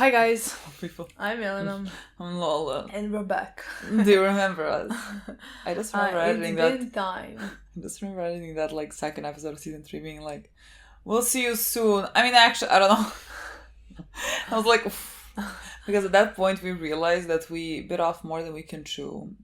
Hi guys, People. I'm Milena. I'm Lola. And we're back. Do you remember us? I just remember editing that. It's been time. I just remember editing that like second episode of season 3 being like, we'll see you soon. I mean, actually, I don't know. I was like, because at that point we realized that we bit off more than we can chew.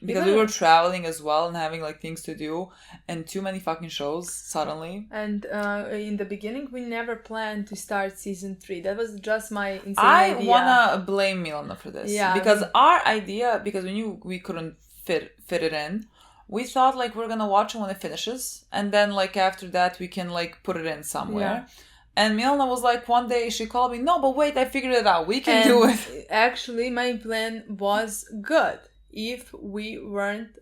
Because we were traveling as well and having like things to do and too many fucking shows suddenly. And in the beginning we never planned to start season 3. That was just my insane idea. I wanna blame Milena for this. Yeah, because our idea, because we knew we couldn't fit it in, we thought like we're gonna watch it when it finishes and then like after that we can like put it in somewhere. Yeah. And Milena was like, one day she called me, no, but wait, I figured it out. We can do it. Actually, my plan was good. If we weren't,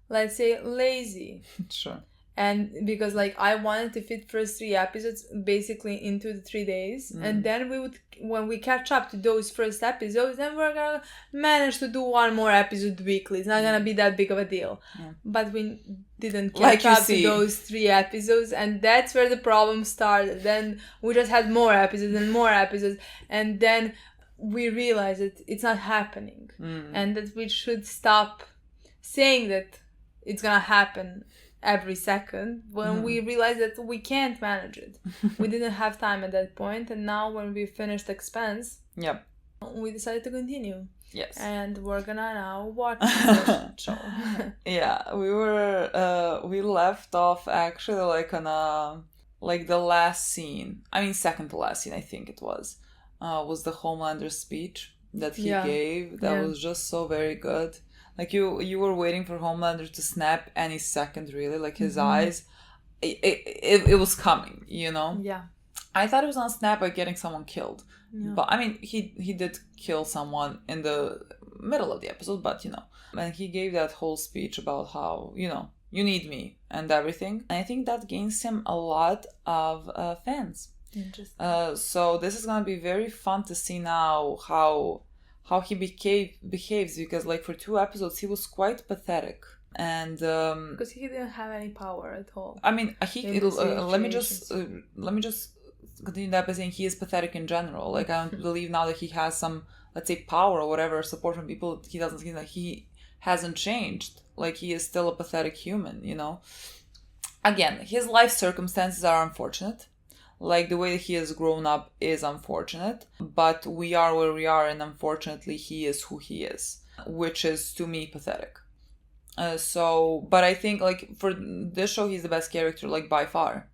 let's say, lazy. Sure. And because like I wanted to fit first 3 episodes basically into the 3 days. And then we would, when we catch up to those first episodes, then we're gonna manage to do 1 more episode weekly. It's not gonna be that big of a deal. Yeah. But we didn't catch up to those 3 episodes, and that's where the problem started. Then we just had more episodes and more episodes, and then we realized that it's not happening and that we should stop saying that it's gonna happen every second when we realized that we can't manage it. We didn't have time at that point, and now when we finished Expanse, we decided to continue. Yes. And we're gonna now watch the show. Yeah, we left off actually like on like the last scene. I mean, second to last scene, I think it was the Homelander speech that he gave. That was just so very good. Like you were waiting for Homelander to snap any second, really. Like his eyes, it was coming, you know? Yeah. I thought it was on snap by getting someone killed. Yeah. But I mean, he did kill someone in the middle of the episode, but you know. And he gave that whole speech about how, you know, you need me and everything. And I think that gains him a lot of fans. Interesting. So this is gonna be very fun to see now how he behaves, because like for 2 episodes he was quite pathetic, and because he didn't have any power at all. I mean, let me just continue that by saying he is pathetic in general. Like I don't believe now that he has some, let's say, power or whatever, support from people. He doesn't seem like he hasn't changed. Like he is still a pathetic human, you know. Again, his life circumstances are unfortunate. Like, the way that he has grown up is unfortunate, but we are where we are, and unfortunately he is who he is, which is, to me, pathetic. But I think, like, for this show, he's the best character, like, by far.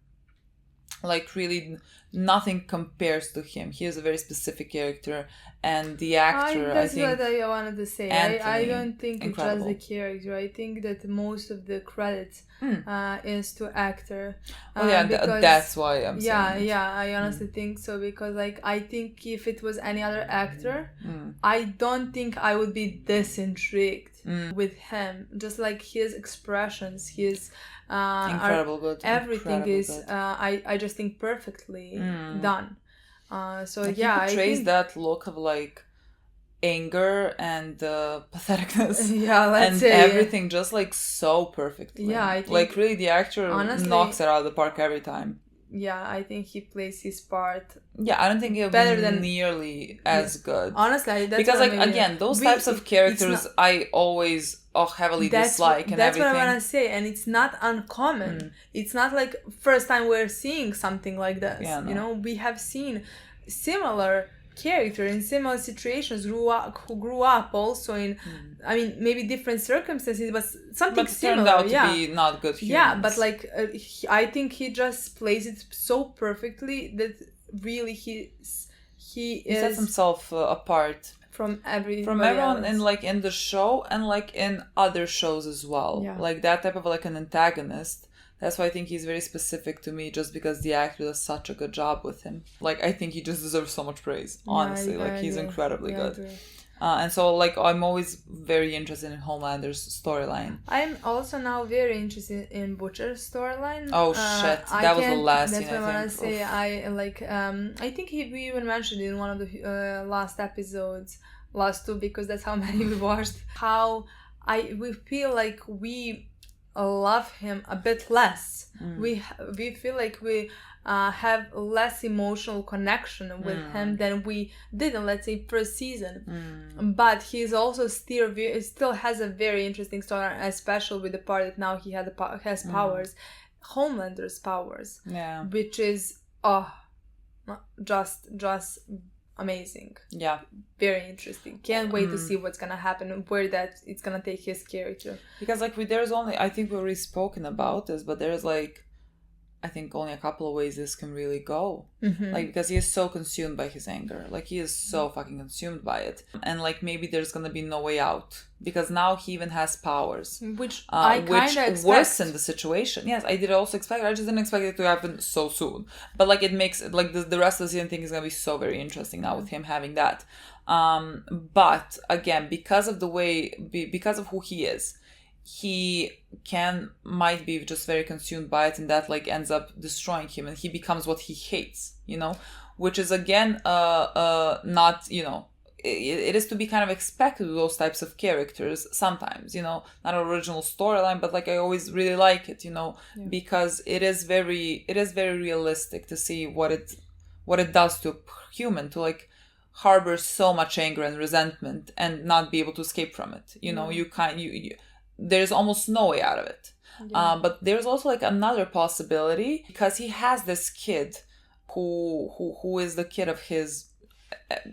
Like, really, nothing compares to him. He is a very specific character, and the actor, that's I think... what I wanted to say. Antony, I don't think incredible. It's just the character. I think that most of the credits is to actor. Oh yeah, that's why I'm saying it. Yeah, I honestly think so, because like I think if it was any other actor, I don't think I would be this intrigued with him. Just like his expressions, his incredible good. Everything incredible is good. I just think perfectly done. So like yeah, he portrays that look of like anger and patheticness, let's say everything just like so perfectly. Yeah, I think, like really the actor honestly, knocks it out of the park every time. Yeah, I think he plays his part. Yeah, I don't think it'll better be than nearly as good. Honestly, that's because like again, those types of characters I always heavily dislike and that's everything. What I want to say, and it's not uncommon. It's not like first time we're seeing something like this. Yeah, no. You know, we have seen similar character in similar situations who grew up also in I mean maybe different circumstances, but something similar. Turned out to be not good humans. Yeah, but like I think he just plays it so perfectly that really he sets himself apart from everyone else. In like in the show and like in other shows as well. Yeah. Like that type of like an antagonist. That's why I think he's very specific to me, just because the actor does such a good job with him. Like, I think he just deserves so much praise, honestly. He's incredibly good. And so, like, I'm always very interested in Homelander's storyline. I'm also now very interested in Butcher's storyline. Oh, shit. That was the last scene, I think. That's what I want to say. I think we even mentioned in one of the last episodes, last 2, because that's how many we watched, how we feel like we love him a bit less. We feel like we have less emotional connection with him than we did in, let's say, first season. But he's also still has a very interesting story, especially with the part that now he has powers, Homelander's powers, which is just amazing. Yeah, very interesting. Can't wait to see what's gonna happen and where that it's gonna take his character. Because like there's only, I think we've already spoken about this, but there's like, I think only a couple of ways this can really go. Like, because he is so consumed by his anger. Like, he is so fucking consumed by it. And like, maybe there's gonna be no way out. Because now he even has powers. Which I kind of expect. Worsen the situation. Yes, I did also expect. I just didn't expect it to happen so soon. But like, it makes it, like, the rest of the season thing is gonna be so very interesting now with him having that. But again, because of who he is, he might be just very consumed by it, and that like ends up destroying him, and he becomes what he hates, which is again not, it is to be kind of expected with those types of characters sometimes, not an original storyline, but like I always really like it, because it is very realistic to see what it does to a human to like harbor so much anger and resentment and not be able to escape from it. There's almost no way out of it. But there's also like another possibility, because he has this kid who is the kid of his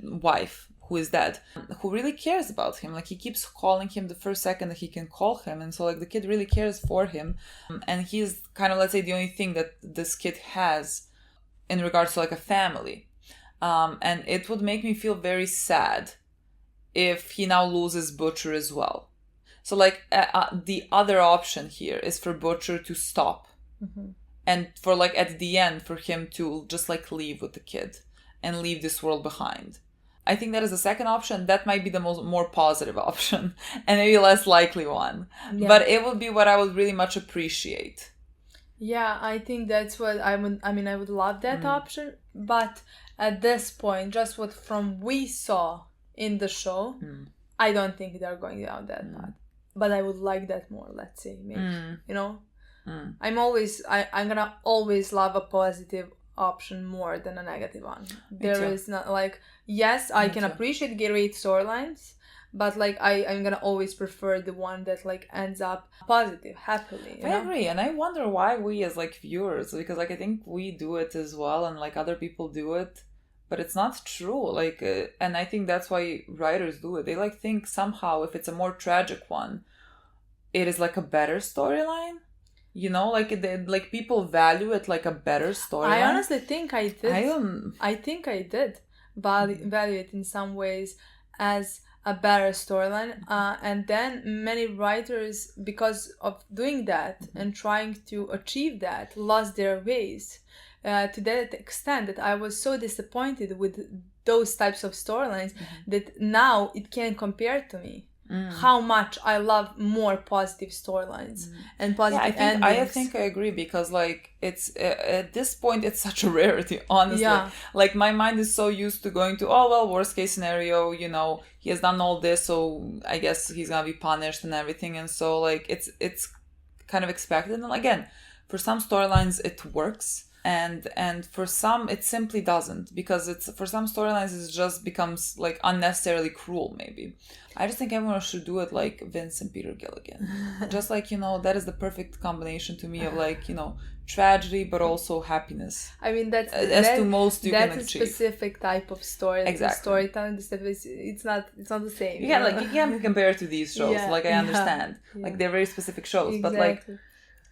wife, who is dead, who really cares about him. Like, he keeps calling him the first second that he can call him. And so like the kid really cares for him. And he's kind of, let's say, the only thing that this kid has in regards to like a family. And it would make me feel very sad if he now loses Butcher as well. So, like, the other option here is for Butcher to stop. And for, like, at the end, for him to just, like, leave with the kid and leave this world behind. I think that is the second option. That might be the more positive option and maybe less likely one. Yeah. But it would be what I would really much appreciate. Yeah, I think that's what I would love that option. But at this point, just what from we saw in the show, I don't think they're going down that path. But I would like that more, let's say, maybe, I'm gonna always love a positive option more than a negative one. There is not like, yes, I can appreciate great storylines, but like I'm gonna always prefer the one that like ends up positive, happily. I agree, and I wonder why we as like viewers, because like I think we do it as well, and like other people do it. But it's not true, like, and I think that's why writers do it. They like think somehow if it's a more tragic one, it is like a better storyline. Like people value it like a better storyline. I honestly think I did. I think I did value it in some ways as a better storyline. And then many writers, because of doing that and trying to achieve that, lost their ways. To that extent that I was so disappointed with those types of storylines that now it can't compare to me. How much I love more positive storylines and positive endings. I think I agree, because like it's at this point it's such a rarity, honestly. Like my mind is so used to going to, oh well, worst case scenario, he has done all this, so I guess he's gonna be punished and everything, and so like it's kind of expected. And again, for some storylines it works. And for some it simply doesn't, because it's for some storylines it just becomes like unnecessarily cruel. Maybe I just think everyone should do it like Vince and Peter Gilligan. Just like, that is the perfect combination to me of like, tragedy but also happiness. I mean, that's to most you can achieve. That's a specific type of story. Exactly. Storytelling, it's not the same. You can't compare it to these shows. I understand. Like they're very specific shows, but like.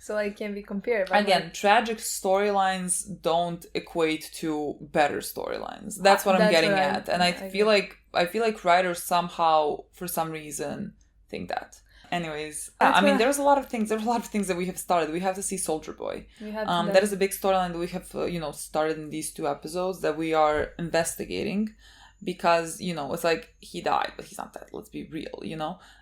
So it can be compared. Again, tragic storylines don't equate to better storylines. That's what I'm getting at. And I feel like writers somehow, for some reason, think that. Anyways, there's a lot of things. There's a lot of things that we have started. We have to see Soldier Boy. That is a big storyline that we have, started in these 2 episodes that we are investigating. Because, it's like he died, but he's not dead. Let's be real,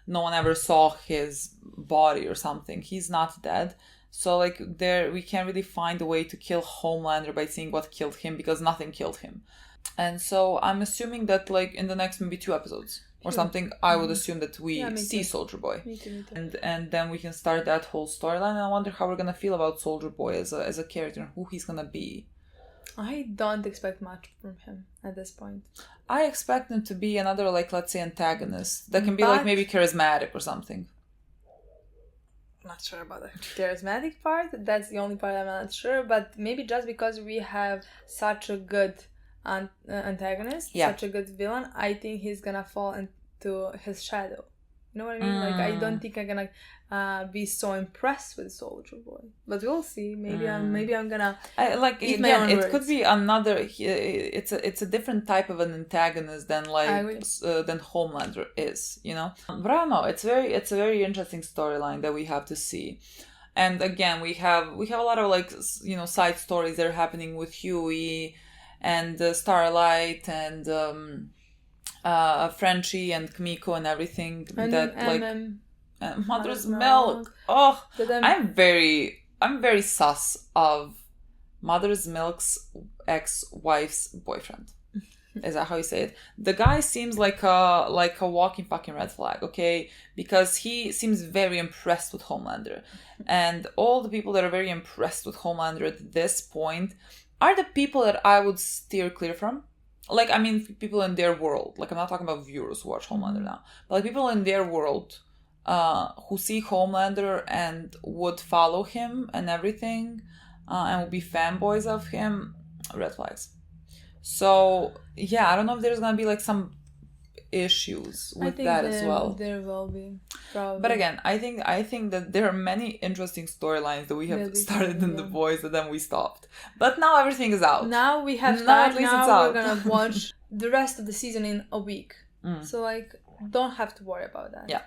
No one ever saw his body or something. He's not dead. So, like, we can't really find a way to kill Homelander by seeing what killed him, because nothing killed him. And so I'm assuming that, like, in the next maybe 2 episodes, or something, I would assume that we me see too. Soldier Boy. Me too. And then we can start that whole storyline. And I wonder how we're gonna feel about Soldier Boy as a character, and who he's gonna be. I don't expect much from him at this point. I expect him to be another, like, let's say, antagonist that can be like maybe charismatic or something. Not sure about the charismatic part. That's the only part I'm not sure. But maybe just because we have such a good antagonist, such a good villain, I think he's gonna fall into his shadow. You know what I mean? Like, I don't think I'm gonna be so impressed with Soldier Boy, but we'll see. Maybe I'm gonna it could be another. It's a different type of an antagonist than than Homelander is, you know. But I don't know. It's a very interesting storyline that we have to see. And again, we have a lot of, like, you know, side stories that are happening with Huey and Starlight and Frenchie and Kimiko and everything, and that like Mother's Milk. Oh, I'm very sus of Mother's Milk's ex-wife's boyfriend. Is that how you say it? The guy seems like a walking fucking red flag, okay? Because he seems very impressed with Homelander. And all the people that are very impressed with Homelander at this point are the people that I would steer clear from. Like, I mean, people in their world. Like, I'm not talking about viewers who watch Homelander now. But, like, people in their world who see Homelander and would follow him and everything and would be fanboys of him, red flags. So, yeah, I don't know if there's going to be, like, some issues with that as well. There will be, probably. But again, I think that there are many interesting storylines that we have started in The Boys and then we stopped. But now everything is out. Now we have time. Now we're gonna watch the rest of the season in a week. So, like, don't have to worry about that. Yeah.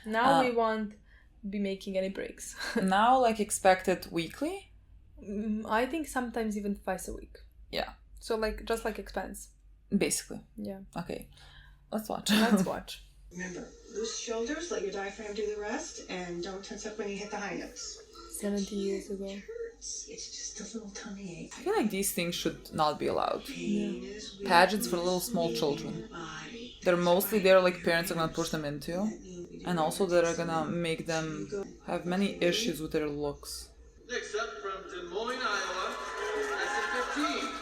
Now we won't be making any breaks. Now, like, expect it weekly? I think sometimes even twice a week. Yeah. So, like, just like Expense. Basically. Yeah. Okay. Let's watch. Remember, loose shoulders, let your diaphragm do the rest, and don't tense up when you hit the high notes. 70 years ago. It's just a little tummy ache. I feel like these things should not be allowed. Yeah. Pageants for little small children. They're mostly there, like, parents are gonna push them into. And also that are gonna make them have many issues with their looks. Next up from Des Moines, Iowa, SM15,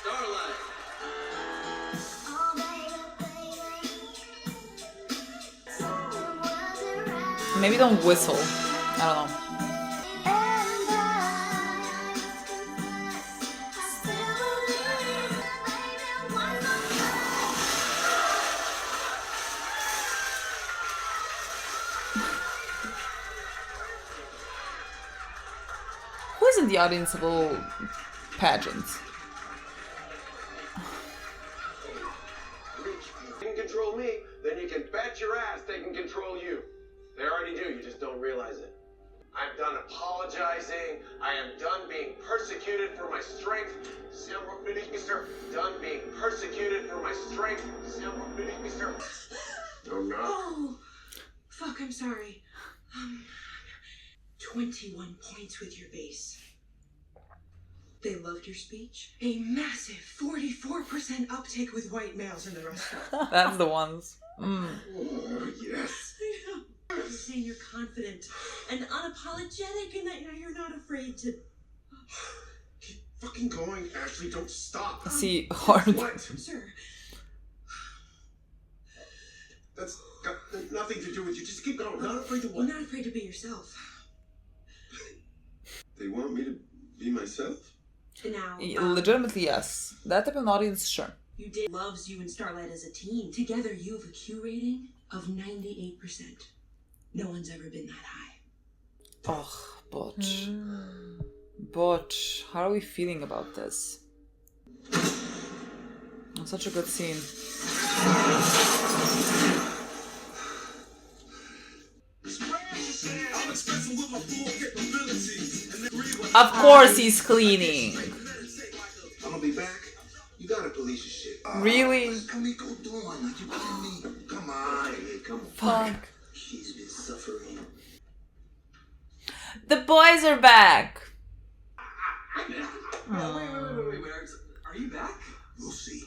Starlight. Maybe don't whistle. I don't know. Who is in the audience of all pageants? You can control me, then you can bet your ass they can control you. They already do, you just don't realize it. I'm done apologizing. I am done being persecuted for my strength. Done being persecuted for my strength. No, no. Oh, fuck, I'm sorry. 21 points with your base. They loved your speech. A massive 44% uptake with white males in the restaurant. That's the ones. Oh, yes. You're saying you're confident and unapologetic and that you're not afraid to... Keep fucking going, Ashley. Don't stop. See, hard. What? Sir. That's got nothing to do with you. Just keep going. Not afraid to You're what? not afraid to be yourself. They want me to be myself? Now, Legitimately, yes. That type of audience, sure. you did loves you and Starlight as a team. Together, you have a Q rating of 98%. No one's ever been that high. Oh, Butch. Butch, how are we feeling about this? It's such a good scene. Of course he's cleaning. I'm gonna be back. You gotta police your shit. Really? Come on, you kidding me? Come on, come on. Fuck. She's been suffering. The boys are back. Wait. Are you back? We'll see.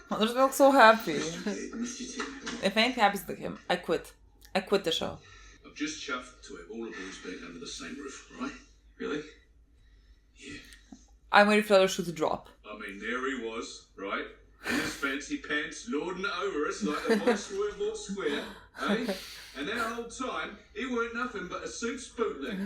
Mother's Milk so happy. Okay, I missed you too. If anything happens to him, I quit. I quit the show. I'm just chuffed to have all the boys back under the same roof, right? Really? Yeah. I'm waiting for the other shoe to drop. I mean, there he was, right? In his fancy pants, lording it over us like the viceroy of Vought Square, eh? And that whole time, he weren't nothing but a suit's bootleg,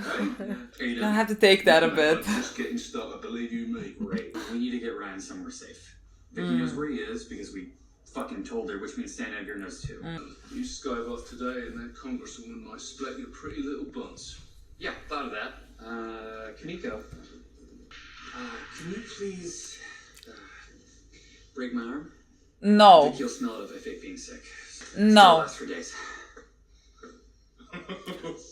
eh? I have to take that a bit. I'm just getting started, believe you me. Great. We need to get Ryan somewhere safe. Vicky knows where he is because we fucking told her, which means Stan Edgar knows too. You skive off today and that congresswoman might split your pretty little butts. Yeah, thought of that. Kamiko. Can you please break my arm? I No. think you'll smell it if I fake being sick. No. Still lasts for days.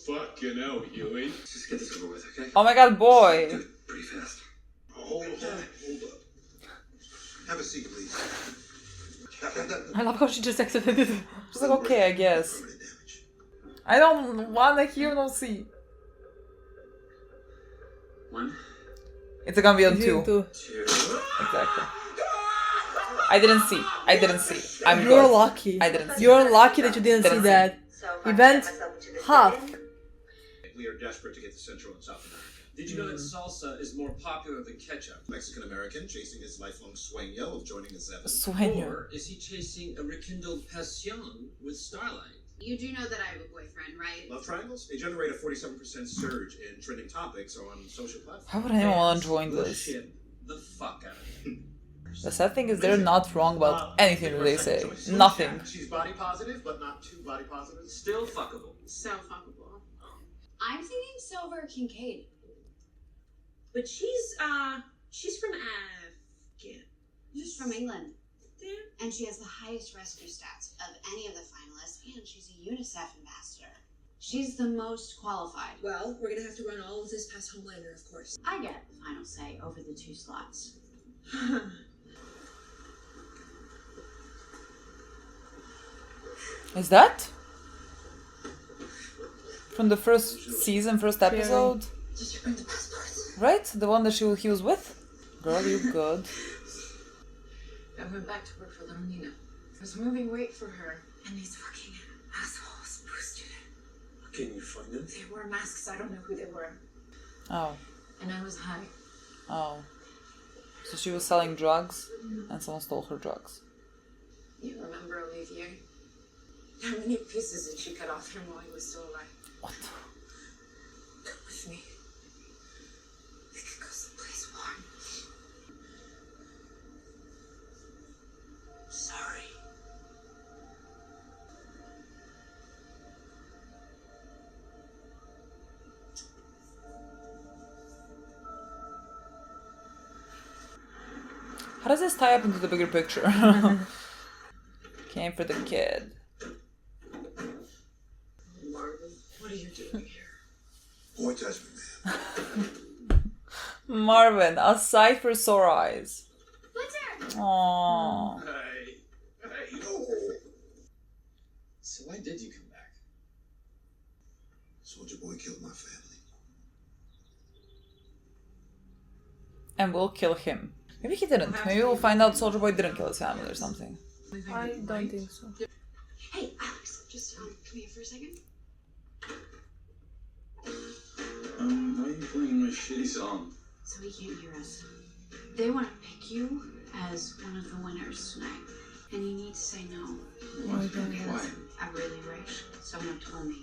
Fucking hell, Huey. Just get this over with, okay? Oh my god, Do boy. it pretty fast. Hold up. Have a seat, please. I love how she just accepted it. She's like, okay, I guess. I don't wanna hear no see. One, It's gonna be on You 2. too. two. Exactly. I didn't see. I'm You're good. lucky. I didn't see. You're lucky that you didn't see that. Event half. We are desperate to get to Central and South America. Did you know that salsa is more popular than ketchup? Mexican-American chasing his lifelong sueño of joining the Seven. Sueño. Or is he chasing a rekindled passion with Starlight? You do know that I have a boyfriend, right? Love triangles? They generate a 47% surge in trending topics on social platforms. How would anyone want to join this? Bullshit the fuck out of it. The sad thing is they're not wrong about anything that they say. Nothing. She's body positive, but not too body positive. Still fuckable. So fuckable. I'm thinking Silver Kincaid. But she's from Afghan. She's from England. There? And she has the highest rescue stats of any of the finalists, and she's a UNICEF ambassador. She's the most qualified. Well, we're gonna have to run all of this past Homelander, of course. I get the final say over the 2 slots. Is that? From the first season, first episode? Just bring the passports. Right? The one that he was with? Girl, you good. I went back to work for little Nina. I was moving weight for her, and these fucking assholes boosted it. Can you find them? They wore masks. I don't know who they were. Oh. And I was high. Oh. So she was selling drugs and someone stole her drugs. You remember Olivier? How many pieces did she cut off him while he was still alive? What? Come with me. We could go someplace warm. Sorry. How does this tie up into the bigger picture? Came for the kid. Marvin, what are you doing here? Boy, touch me, man. Marvin, a sight for sore eyes. Winter! Aww. Hey. So why did you come back? Soldier Boy killed my family. And we'll kill him. Maybe he didn't. Maybe we'll find out Soldier Boy didn't kill his family or something. I don't think so. Hey, Alex, just come here for a second. Why are you playing my shitty song? So he can't hear us. They want to pick you as one of the winners tonight. And you need to say no. Why? Because I really wish someone told me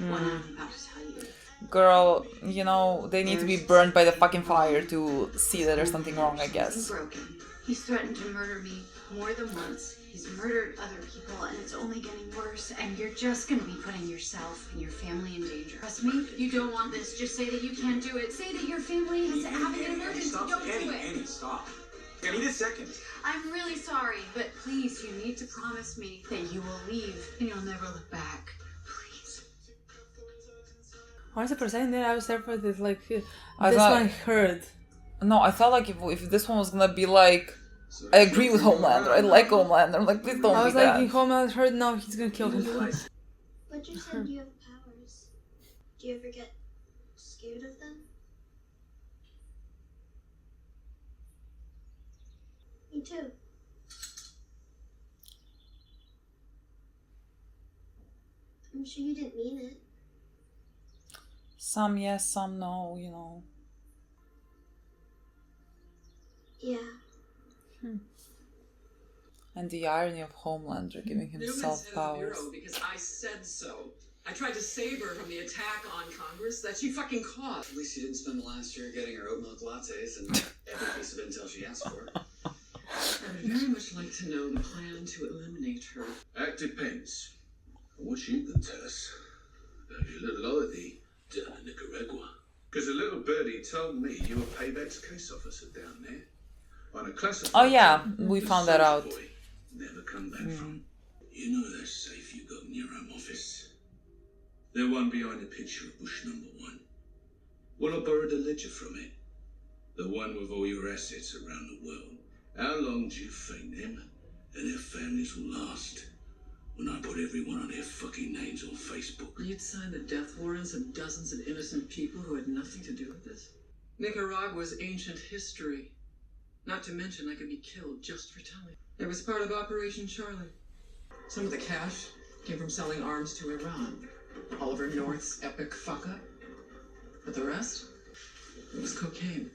what I'm about to tell you. Girl, you know, they need to be burned by the fucking fire to see that there's something wrong, I guess. Broken. He's threatened to murder me more than once. He's murdered other people, and it's only getting worse. And you're just gonna be putting yourself and your family in danger. Trust me, you don't want this. Just say that you can't do it. Say that your family is having an emergency. Don't do it. Annie, stop. I need a second. I'm really sorry, but please, you need to promise me that you will leave and you'll never look back. Please. Honestly, for a second there, I was there for this, like, I this thought- one hurt. No, I felt like if this one was gonna be like, I agree with Homelander, I like Homelander, I'm like, please don't I be was like, that. if Homelander hurt, now he's gonna kill him. But you said you have powers. Do you ever get scared of them? Me too. I'm sure you didn't mean it. Some yes, some no, you know. Yeah. And the irony of Homelander giving himself powers. Because I said so. I tried to save her from the attack on Congress that she fucking caused. At least you didn't spend the last year getting her oat milk lattes and every piece of intel she asked for. I'd very much like to know the plan to eliminate her. That depends on what you can tell us about your little oddity down in Nicaragua. Because a little birdie told me you were Payback's case officer down there. On a classified Oh yeah, job we the found that soldier out. boy never come back from. You know that safe you got in your home office? The one behind the picture of Bush #1. Well, I borrowed a ledger from it. The one with all your assets around the world. How long do you think them and their families will last when I put everyone on their fucking names on Facebook? You'd sign the death warrants of dozens of innocent people who had nothing to do with this? Nicaragua's ancient history. Not to mention I could be killed just for telling. It was part of Operation Charlie. Some of the cash came from selling arms to Iran. Oliver North's epic fuck-up. But the rest? It was cocaine.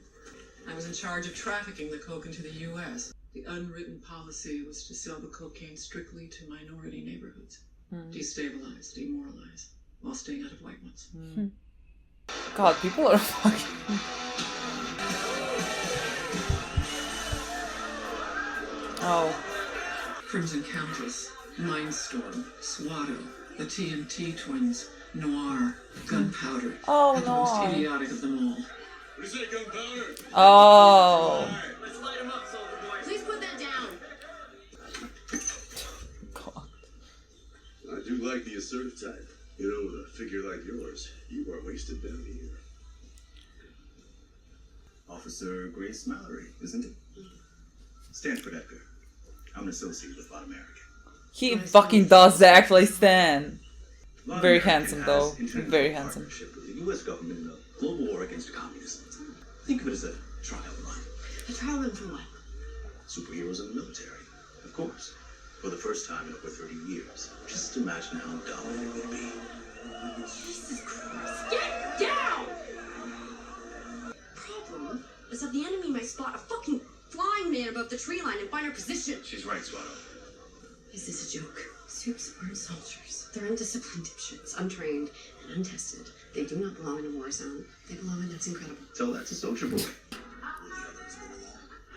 I was in charge of trafficking the coke into the U.S. The unwritten policy was to sell the cocaine strictly to minority neighborhoods. Destabilize, demoralize, while staying out of white ones. God, people are fucking... Oh. Crimson Countess, Mindstorm, Swatto, the TNT twins, Noir, Gunpowder, Oh, and the most Noir. idiotic of them all. What do you say, gunpowder? Oh. Let's light them up, soldier boy. Please put that down. God. I do like the assertive type. You know, with a figure like yours, you are wasted down here. Officer Grace Mallory, isn't it? Stanford Edgar. I'm an associate with Vought American. He fucking does actually stand. Vought Very American handsome has though. entered into Very a handsome. partnership with the U.S. government in a global war against communism. Think of it as a trial run. A trial run for what? Superheroes in the military, of course. For the first time in over 30 years. Just imagine how dumb it would be. Jesus Christ. Get down! Problem is that the enemy might spot a fucking flying man above the tree line and find our position. She's right, Swatto. Is this a joke? Supes aren't soldiers. They're undisciplined dipshits, untrained and untested. They do not belong in a war zone. They belong in That's Incredible. Tell that to Soldier Boy.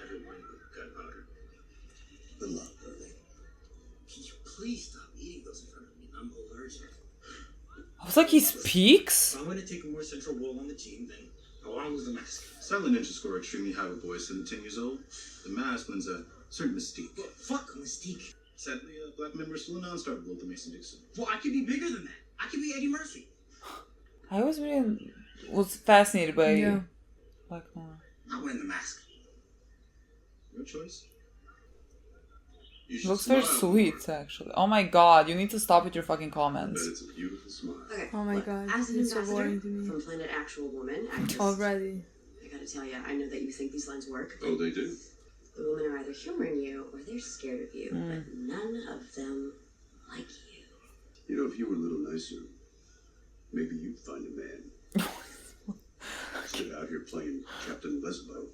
Everyone with gunpowder. Good luck, Burley. Can you please stop eating those in front of me? I'm allergic. I was like, he speaks? If I'm going to take a more central role on the team, then I want to lose the mask. Silent ninjas score extremely high with boys 7 to 10 years old. The mask lends a certain mystique. Well, fuck Mystique. Sadly, black members still a non-starter below the Mason Dixon. Well, I could be bigger than that. I could be Eddie Murphy. I always really was fascinated by Black Noir. Not wearing the mask. Your choice. Looks very sweet, actually. Oh my god, you need to stop with your fucking comments. But it's a beautiful smile. Okay. Oh my god, As an it's so ambassador boring to me. from Planet Actual Woman, actress, Already. I gotta tell you, I know that you think these lines work. Oh, they do? The women are either humoring you or they're scared of you, but none of them like you. You know, if you were a little nicer, maybe you'd find a man. Instead out here playing Captain Lesbo.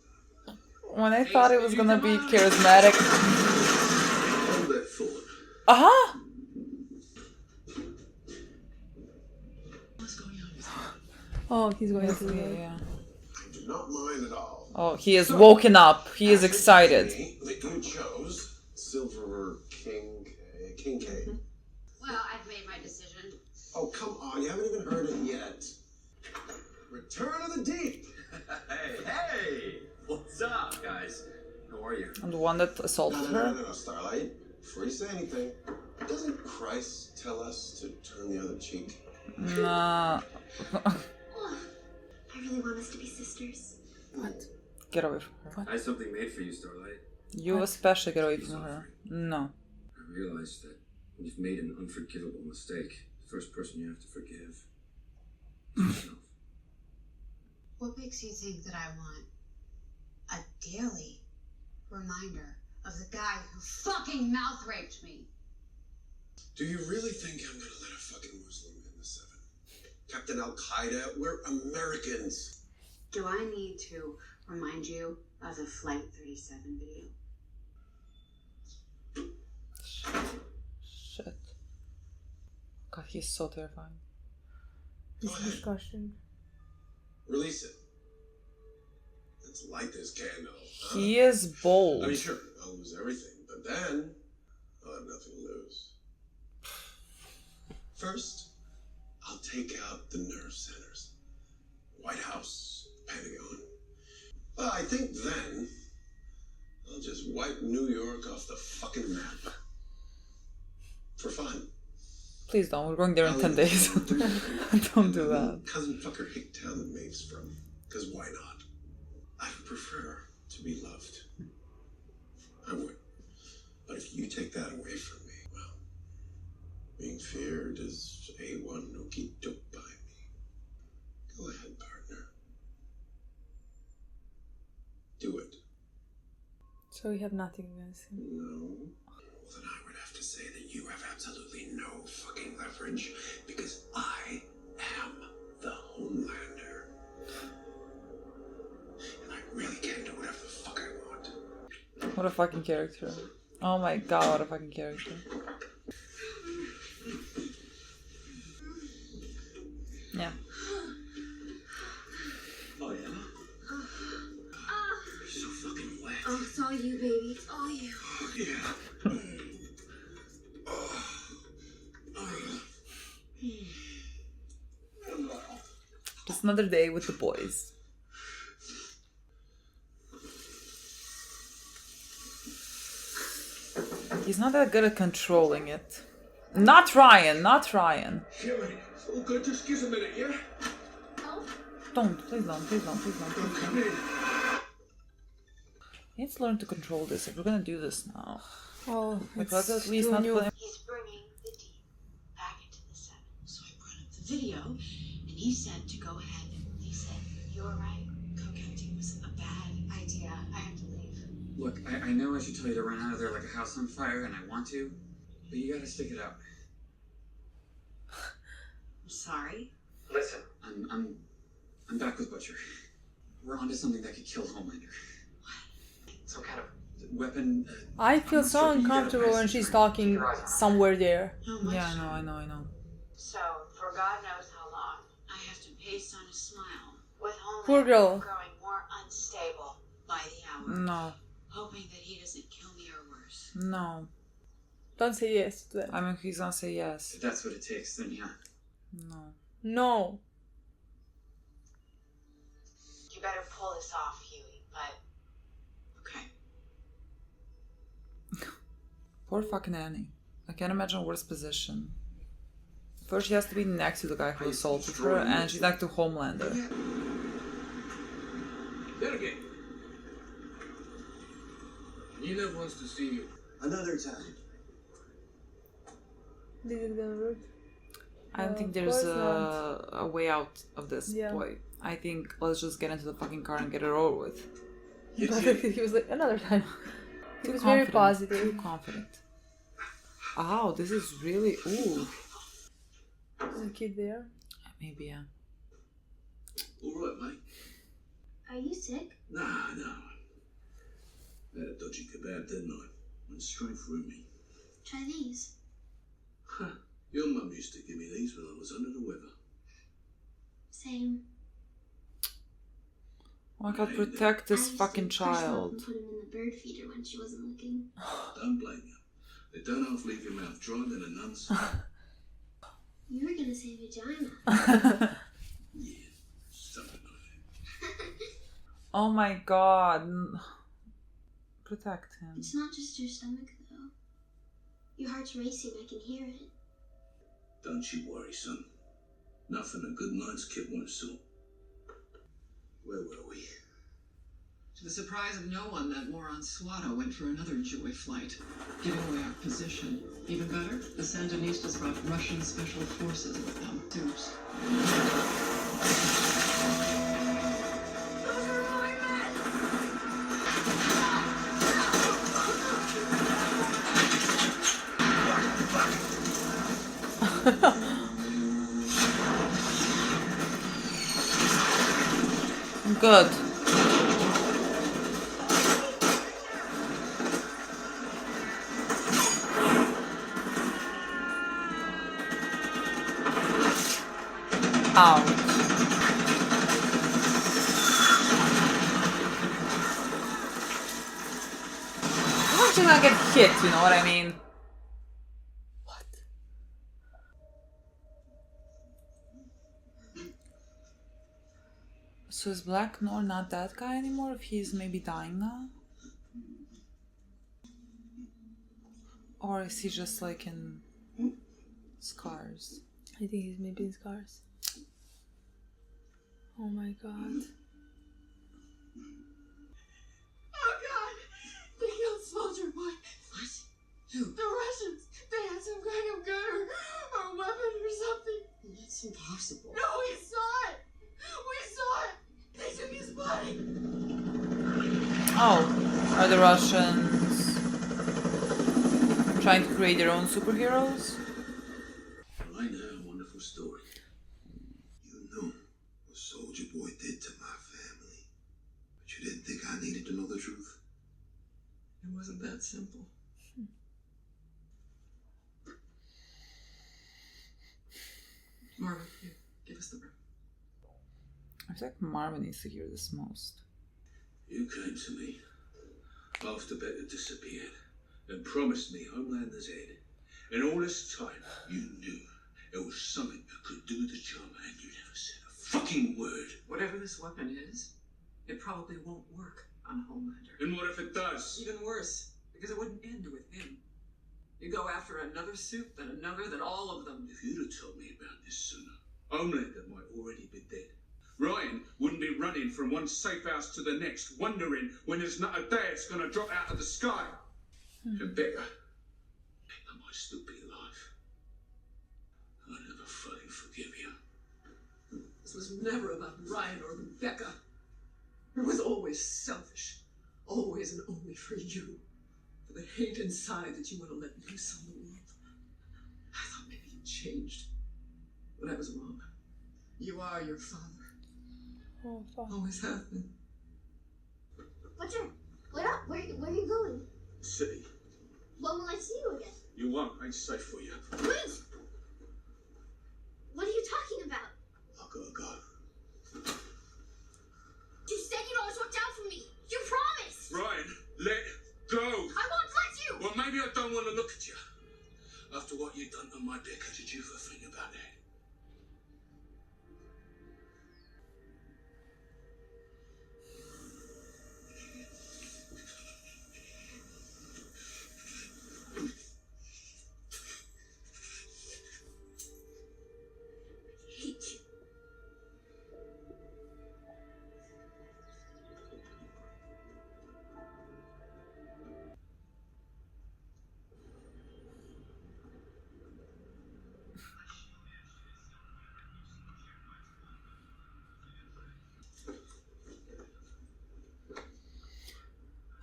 When I thought it was gonna be charismatic. Hold that thought. Uh-huh! What's going on with you? Oh, he's going to Yeah. I do not mind at all. Oh, he is woken up. He is excited. That you chose Silver King K. Well, I've made my decision. Oh, come on, you haven't even heard it yet. Return of the Deep. Hey! What's up, guys? How are you? And the one that assaulted her? No, Starlight. Before you say anything, doesn't Christ tell us to turn the other cheek? Nah. I really want us to be sisters. What? Get away from her. I have something made for you, Starlight. You especially get away from her. No. I realized that when you've made an unforgivable mistake, the first person you have to forgive is yourself. What makes you think that I want a daily reminder of the guy who fucking mouth raped me? Do you really think I'm gonna let a fucking Muslim in the 7? Captain Al-Qaeda? We're Americans. Do I need to remind you of the Flight 37 video? Shit. God, he's so terrifying. This discussion. Release it. Let's light this candle. Huh? He is bold. I mean, sure, I'll lose everything, but then I'll have nothing to lose. First, I'll take out the nerve centers. White House, Pentagon. Well, I think then I'll just wipe New York off the fucking map. For fun. Please don't. We're going there in 10 days. Don't do that. Cousin fucker Hicktown that Maeve's from. Because why not? I would prefer to be loved. I would. But if you take that away from me, well, being feared is A1 nookie dope by me. Go ahead, partner. Do it. So we have nothing against him. No. Well, then I would have to say that you have absolutely no fucking leverage because I am the Homelander. And I really can do whatever the fuck I want. What a fucking character. Oh my god, what a fucking character. Yeah. Oh, yeah? You're so fucking wet. Oh, it's all you, baby. It's all you. Yeah. Just another day with the boys. He's not that good at controlling it. Not Ryan, not Ryan. Jimmy, it's all good. Just give us a minute, yeah? Don't, please don't, please don't, please don't, please don't. He needs to learn to control this if we're gonna do this now. Oh, Like, let's at least not put him. He's bringing the D back into the 7. So I brought up the video, and he said to go ahead and release it. You were right. Co-counting was a bad idea. I have to leave. Look, I know I should tell you to run out of there like a house on fire, and I want to, but you gotta stick it out. I'm sorry. Listen, I'm back with Butcher. We're onto something that could kill Homelander. Some kind of weapon. I feel so uncomfortable when she's talking somewhere there. How much? Yeah, I know. So, for God knows how long, I have to paste on a smile. With Homelander Poor girl. growing more unstable by the hour. No, Hoping that he doesn't kill me or worse. no. Don't say yes to that. I mean, he's gonna say yes. If that's what it takes, then yeah. No. No. You better pull this off, Huey, but... Okay. Poor fucking Annie. I can't imagine a worse position. First, she has to be next to the guy who assaulted her, and she's next to Homelander. Then again. Nina wants to see you. Another time. Did it gonna work? I don't think Of there's course a way out of this, Yeah. boy. I think let's just get into the fucking car and get it over with. He was like, another time. He Too was very confident, positive. Too confident. Ow, this is really... Ooh. There's a kid there. Maybe, yeah. All right, mate. Are you sick? Nah, no. I had a dodgy kebab, didn't I? Went straight through me. Try these. Huh. Your mum used to give me these when I was under the weather. Same. Oh my god, protect I this used to fucking crush them up child. and put him in the bird feeder when she wasn't looking. Don't blame you. They don't half leave your mouth dry than a nun's. You were gonna say vagina. Yeah, something like that. Oh my god. Protect him. It's not just your stomach, though. Your heart's racing. I can hear it. Don't you worry, son. Nothing a good night's kid won't sort. Where were we? To the surprise of no one, that moron Swata went for another joy flight, giving away our position. Even better, the Sandinistas brought Russian special forces with them. Tubes. Good. Out. I'm actually gonna get hit, you know what I mean? What? So is Black Noir not that guy anymore if he's maybe dying now? Or is he just like in scars? I think he's maybe in scars. Oh my god. Oh god! They killed Soldier Boy. What? Who? The Russians. They had some kind of gun or weapon or something. That's impossible. No, we saw it! We saw it! They took his body! Oh, are the Russians trying to create their own superheroes? Well, I know a wonderful story. You know what Soldier Boy did to my family. But you didn't think I needed to know the truth? It wasn't that simple. Marvin, here, give us the bread. I feel like Marvin needs to hear this most. You came to me after Becca disappeared and promised me Homelander's head. And all this time, you knew it was something that could do the job, and you never said a fucking word. Whatever this weapon is, it probably won't work on Homelander. And what if it does? Even worse, because it wouldn't end with him. You go after another suit, then another, then all of them. If you'd have told me about this sooner, Homelander might already be dead. Ryan wouldn't be running from one safe house to the next, wondering when there's not a day it's gonna drop out of the sky. And Becca might still be alive. I'll never fucking forgive you. This was never about Ryan or Becca. It was always selfish. Always and only for you. For the hate inside that you want to let loose on the world. I thought maybe you changed. But I was wrong. You are your father. Oh, fuck. Always have been. Butcher, what up? Where are you going? City, When will I see you again? you won't. Ain't safe for you. Wait! What are you talking about? I gotta go. You said you'd always look down for me. You promised. Ryan, let go. I won't let you. Well, maybe I don't want to look at you. After what you've done to my Becca, did you ever think about that? Hate you.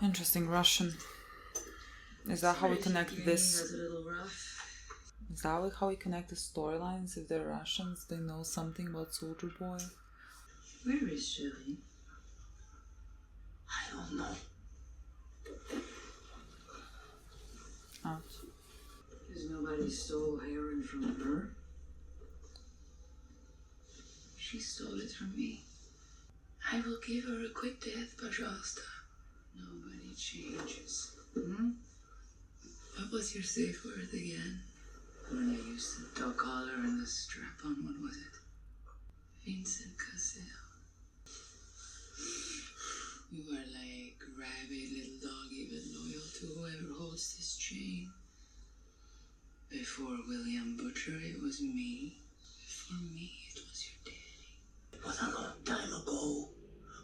Interesting. Russian. Is that how we connect this? That's a little rough. Is that like how we connect the storylines? If they're Russians, they know something about Soldier Boy. Where is Shirley? I don't know. Out. Because nobody stole Aaron from her. She stole it from me. I will give her a quick death, пожалуйста. Nobody changes. What was your safe word again? When you used the dog collar and the strap-on, what was it? Vincent Cassell. You are like rabid little doggy, but loyal to whoever holds this chain. Before William Butcher, it was me. Before me, it was your daddy. It was a long time ago.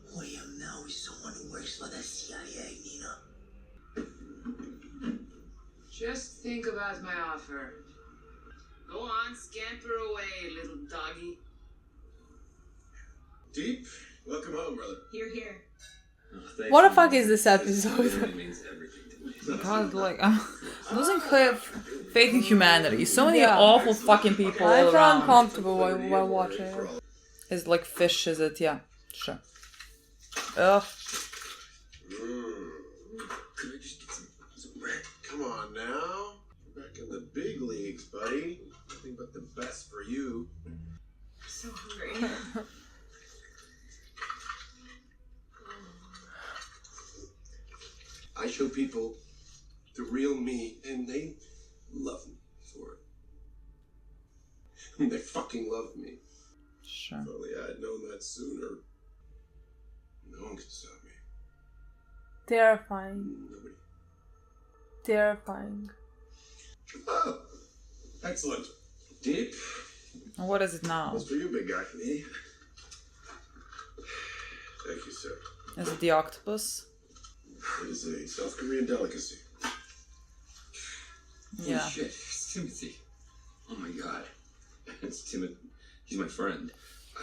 Who I am now is someone who works for the CIA, Nina. Just think about my offer. Go on, scamper away, little doggy. Deep, welcome home, brother. Here, here. What the fuck is this episode? God, like, I'm losing faith in humanity. So many awful fucking people I all feel around. uncomfortable while watching it. It's like fish, is it? Yeah, sure. Ugh. Could I just get some bread? Come on now. You're back in the big leagues, buddy. Nothing but the best for you. I'm so hungry. I show people the real me, and they love me for it. They fucking love me. Sure. If only I had known that sooner. No one can stop me. Terrifying. Nobody. Terrifying. Oh, excellent. Deep. What is it now? That's for you, big guy. Me. Thank you, sir. Is it the octopus? It is a South Korean delicacy. Yeah. Holy shit, it's Timothy. Oh my god. It's Timothy. He's my friend. I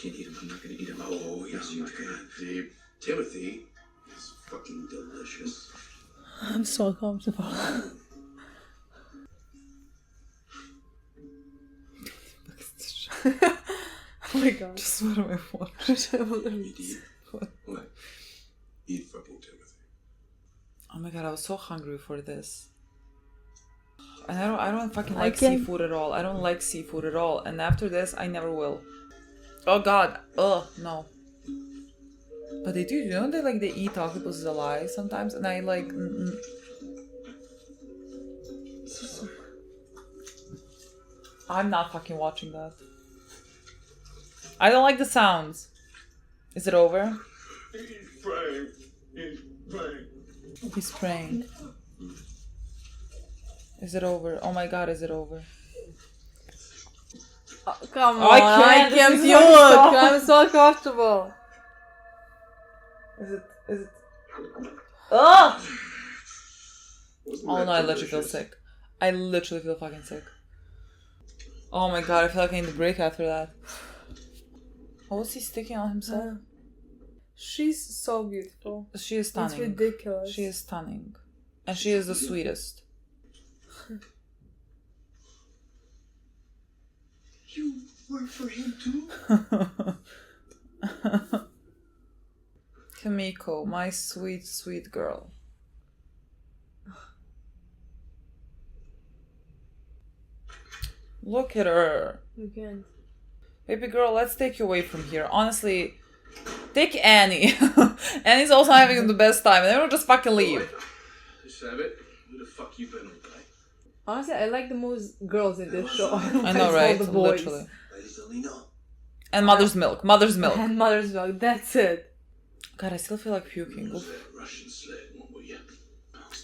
can't eat him. I'm not gonna eat him. Oh, yes, you can. Deep. Timothy is fucking delicious. I'm so comfortable. Oh my god. Just what am I watching? What? Eat fucking Timothy. Oh my god, I was so hungry for this. And I don't fucking like can't- seafood at all. I don't like seafood at all. And after this, I never will. Oh god. Ugh, no. But they do, you know, they eat octopuses alive sometimes, and I like. I'm not fucking watching that. I don't like the sounds. Is it over? He's praying. He's praying. He's praying. Is it over? Oh my god, is it over? Oh, come I on, can't, I can't this is feel so it. soft. I'm so comfortable. Is it? Ugh! Wasn't Oh that no, I literally feel delicious? sick. I literally feel fucking sick. Oh my god, I feel like I need a break after that. How was he sticking on himself? She's so beautiful. She is stunning. It's ridiculous. She is stunning. And she is the sweetest. You work for him too? Kamiko, my sweet, sweet girl. Look at her. You can't. Baby girl, let's take you away from here. Honestly, take Annie. Annie's also having the best time, and everyone just fucking leave. Just have it. Who the fuck you been all day? Honestly, I like the most girls in this show. I know, right? The boys. Literally. Ladies only know. And mother's milk. Mother's milk. And mother's milk. That's it. God, I still feel like puking. Was that Russian sled, what were you?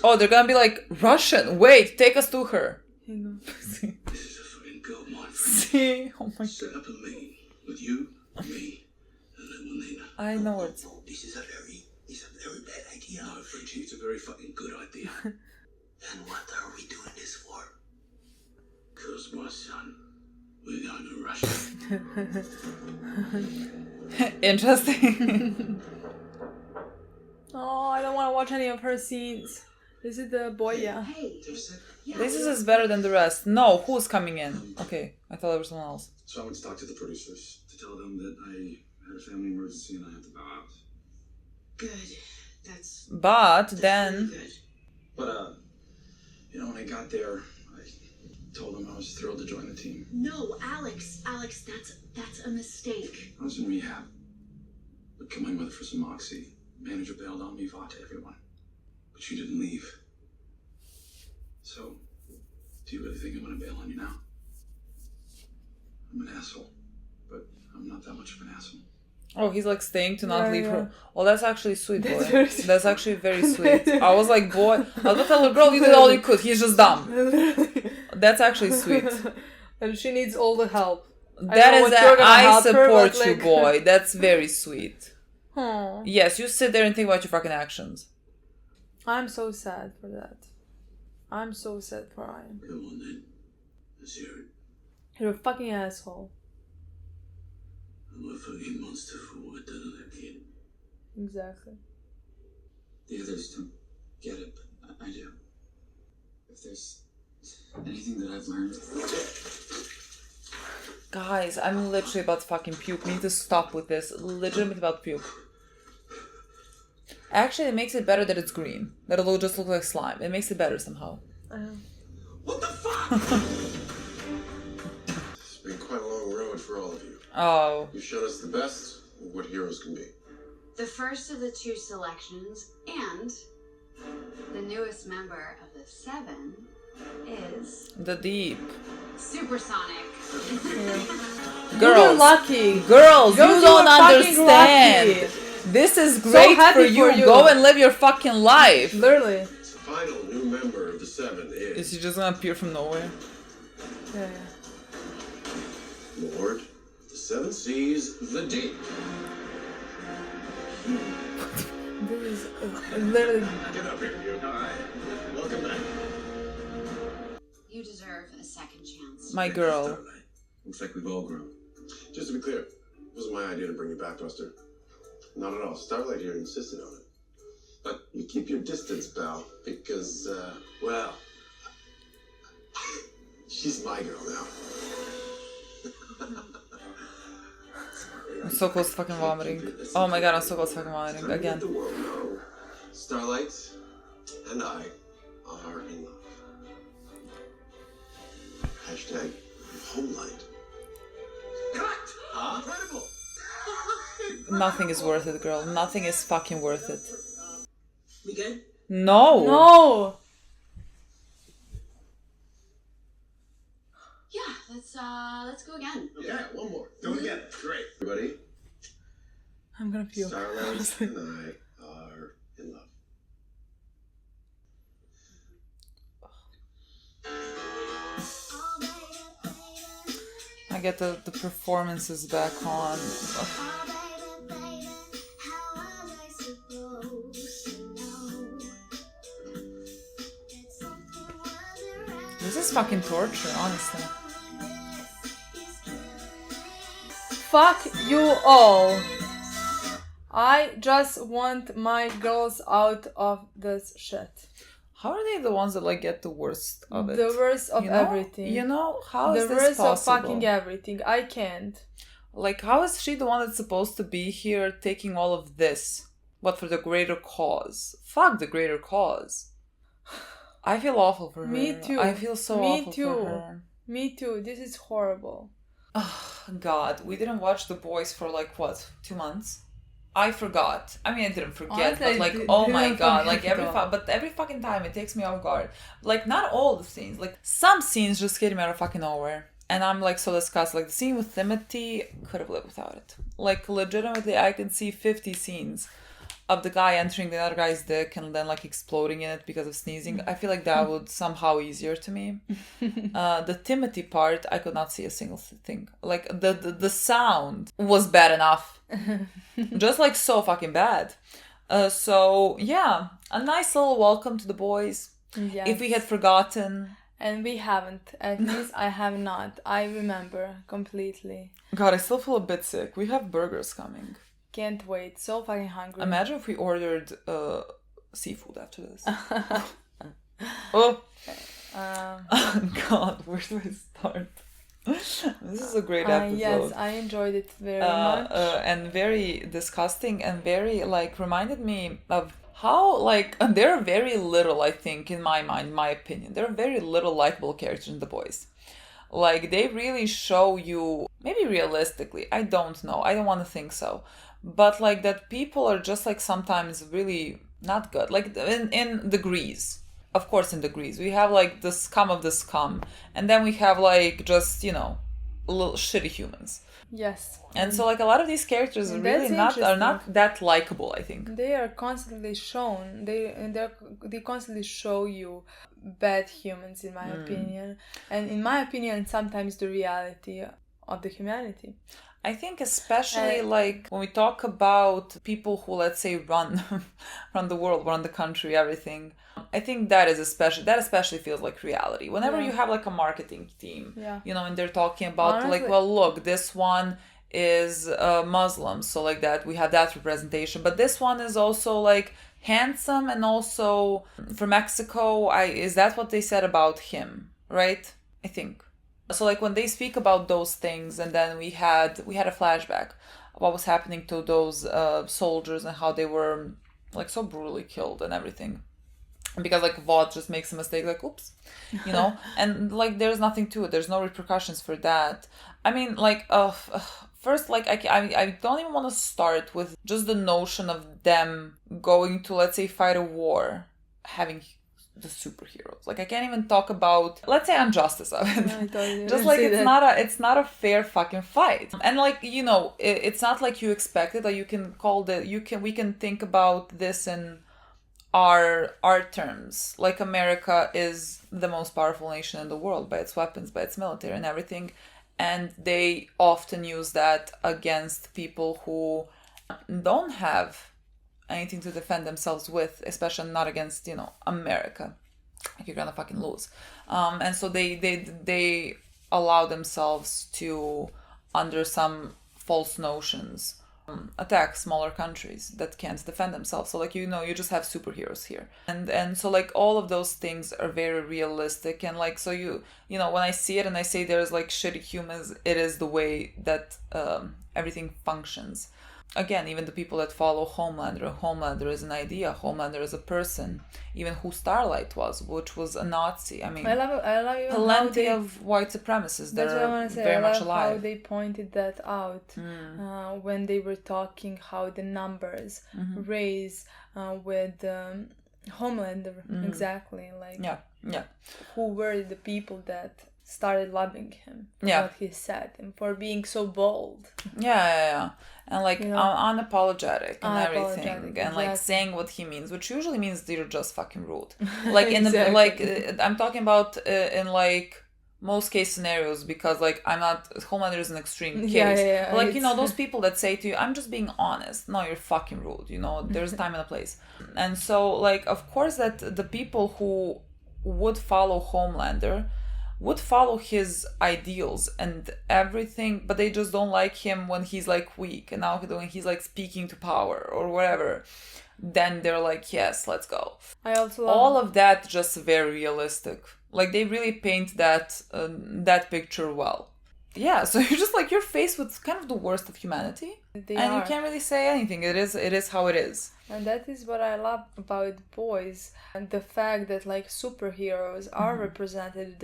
Oh, they're gonna be like, Russian. Wait, take us to her. Hang on. This is a fucking gold mine. See? Oh my Set up a meeting with you, me, and then Milena. I know it. This is a very bad idea. No, Frenchie, it's a very fucking good idea. And what are we doing this for? Cause my son, we're going to Russia. Interesting. Oh, I don't want to watch any of her scenes. Is it the boy? Yeah. Hey. This is better than the rest. No, who's coming in? Okay, I thought it was someone else. So I went to talk to the producers to tell them that I had a family emergency and I had to bow out. Good. That's But really then, good. But, when I got there, I told them I was thrilled to join the team. No, Alex, that's a mistake. I was in rehab. But killed my mother for some moxie. Manager bailed on me, Vought to everyone. But you didn't leave. So, do you really think I'm gonna bail on you now? I'm an asshole. But I'm not that much of an asshole. oh, he's like staying to not Yeah, leave yeah. her. Oh, that's actually sweet, boy. That's very sweet. That's actually very sweet. I was like, boy, I was gonna tell her, girl, you did all you could. He's just dumb. That's actually sweet. And she needs all the help. That know is what you're gonna I help her, support but, you, like- boy. That's very sweet. Aw. Yes, you sit there and think about your fucking actions. I'm so sad for that. I'm so sad for Ryan. Come on then. Let's hear it. You're a fucking asshole. I'm a fucking monster for what I've done to that kid. Exactly. The others don't get it, but I do. If there's anything that I've learned... Guys, I'm literally about to fucking puke. We need to stop with this. Legitimately about to puke. Actually, it makes it better that it's green. That it'll just look like slime. It makes it better somehow. What the fuck? It's been quite a long road for all of you. Oh. You've shown us the best of what heroes can be. The first of the 2 selections and the newest member of the 7 is The deep. Supersonic. Girls. Lucky. Girls, Girls, you don't fucking understand. lucky. This is great happy for you. for you. Go and live your fucking life. Literally. The final new member of the 7 is... Is he just gonna appear from nowhere? Yeah. Lord, the 7 sees the deep. This is literally. Get up here, you. Alright. Welcome back. You deserve a second chance. My girl. Starlight. Looks like we've all grown. Just to be clear, it wasn't my idea to bring you back, Buster. Not at all. Starlight here insisted on it. But you keep your distance, pal, because, well, she's my girl now. I'm so close to fucking vomiting. Oh my god, I'm so close to fucking vomiting Let again. the world know Starlight and I are in love. Hashtag Homelight. Huh? Incredible. Nothing is worth it, girl. Nothing is fucking worth it. We good? No. No. Yeah, let's go again. Yeah, one more. Do it again. Great. Everybody, I'm gonna puke. Starlight and I are in love. I get the performances back on. This is fucking torture, honestly. Fuck you all. I just want my girls out of this shit. How are they the ones that like get the worst of it? The worst of everything. You know, how is the this worst possible? of fucking everything. I can't. Like, how is she the one that's supposed to be here taking all of this? What, for the greater cause? Fuck the greater cause. I feel awful for her. Me too. I feel so awful for her. Me too. This is horrible. Oh, God. We didn't watch The Boys for like, what, 2 months? I forgot. I mean, I didn't forget, Honestly, but like, oh my God, like but every fucking time it takes me off guard. Like, not all the scenes. Like, some scenes just get me out of fucking nowhere. And I'm like so disgusted. Like, the scene with Timothy, could have lived without it. Like, legitimately, I can see 50 scenes of the guy entering the other guy's dick and then like exploding in it because of sneezing. I feel like that would somehow easier to me. The Timothy part, I could not see a single thing. Like the sound was bad enough. Just like so fucking bad. So yeah, a nice little welcome to The Boys. Yes. If we had forgotten. And we haven't. At least I have not. I remember completely. God, I still feel a bit sick. We have burgers coming. Can't wait. So fucking hungry. Imagine if we ordered seafood after this. Oh. God, where do I start? This is a great episode. Yes, I enjoyed it very much. And very disgusting and very, like, reminded me of how, like, and there are very little, I think, in my mind, my opinion, there are very little likable characters in The Boys. Like, they really show you, maybe realistically, I don't know, I don't want to think so. But like that people are just like sometimes really not good. Like in degrees. Of course in degrees. We have like the scum of the scum. And then we have like just, you know, little shitty humans. Yes. And so like a lot of these characters are really not that likable, I think. They are constantly shown. They constantly show you bad humans, in my opinion. And in my opinion, sometimes the reality of the humanity. I think especially like when we talk about people who, let's say, run the world, run the country, everything. I think that especially feels like reality. Whenever you have like a marketing team, you know, and they're talking about honestly, like, well, look, this one is Muslim, so like that we have that representation. But this one is also like handsome and also from Mexico. Is that what they said about him, right? I think so. Like when they speak about those things, and then we had a flashback of what was happening to those soldiers and how they were like so brutally killed and everything. Because like Vought just makes a mistake, like oops, you know, and like there's nothing to it. There's no repercussions for that. I mean, like first, like I don't even want to start with just the notion of them going to, let's say, fight a war, having the superheroes. Like I can't even talk about, let's say, injustice of it. Just like it's not a fair fucking fight. And like, you know, it's not like you expect it. Like we can think about this in our terms. Like America is the most powerful nation in the world by its weapons, by its military and everything. And they often use that against people who don't have anything to defend themselves with, especially not against, you know, America. You're gonna fucking lose. And so they allow themselves to, under some false notions, attack smaller countries that can't defend themselves. So like, you know, you just have superheroes here, and so like all of those things are very realistic. And like, so you know, when I see it and I say there's like shitty humans, it is the way that everything functions. Again, even the people that follow Homelander is an idea. Homelander is a person. Even who Starlight was, which was a Nazi. I mean, I love plenty of white supremacists that are very much alive. How they pointed that out when they were talking how the numbers raise with Homelander exactly, like who were the people that started loving him, what he said, and for being so bold. And like, you know, unapologetic and everything, and exactly. Like saying what he means, which usually means they're just fucking rude. Like in the like, I'm talking about in like most case scenarios, because like Homelander is an extreme case. But like, you know, those people that say to you, I'm just being honest. No, you're fucking rude. You know, there's a time and a place. And so like, of course that the people who would follow Homelander would follow his ideals and everything, but they just don't like him when he's like weak, and now when he's like speaking to power or whatever, then they're like, yes, let's go. I also all of that just very realistic. Like they really paint that picture well. Yeah, so you're just like, you're faced with kind of the worst of humanity, you can't really say anything. It is how it is. And that is what I love about boys, and the fact that like superheroes are represented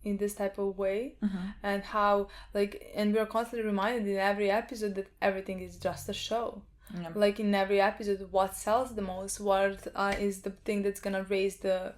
in this type of way, and how like, and we're constantly reminded in every episode that everything is just a show. Like in every episode, what sells the most, what is the thing that's gonna raise the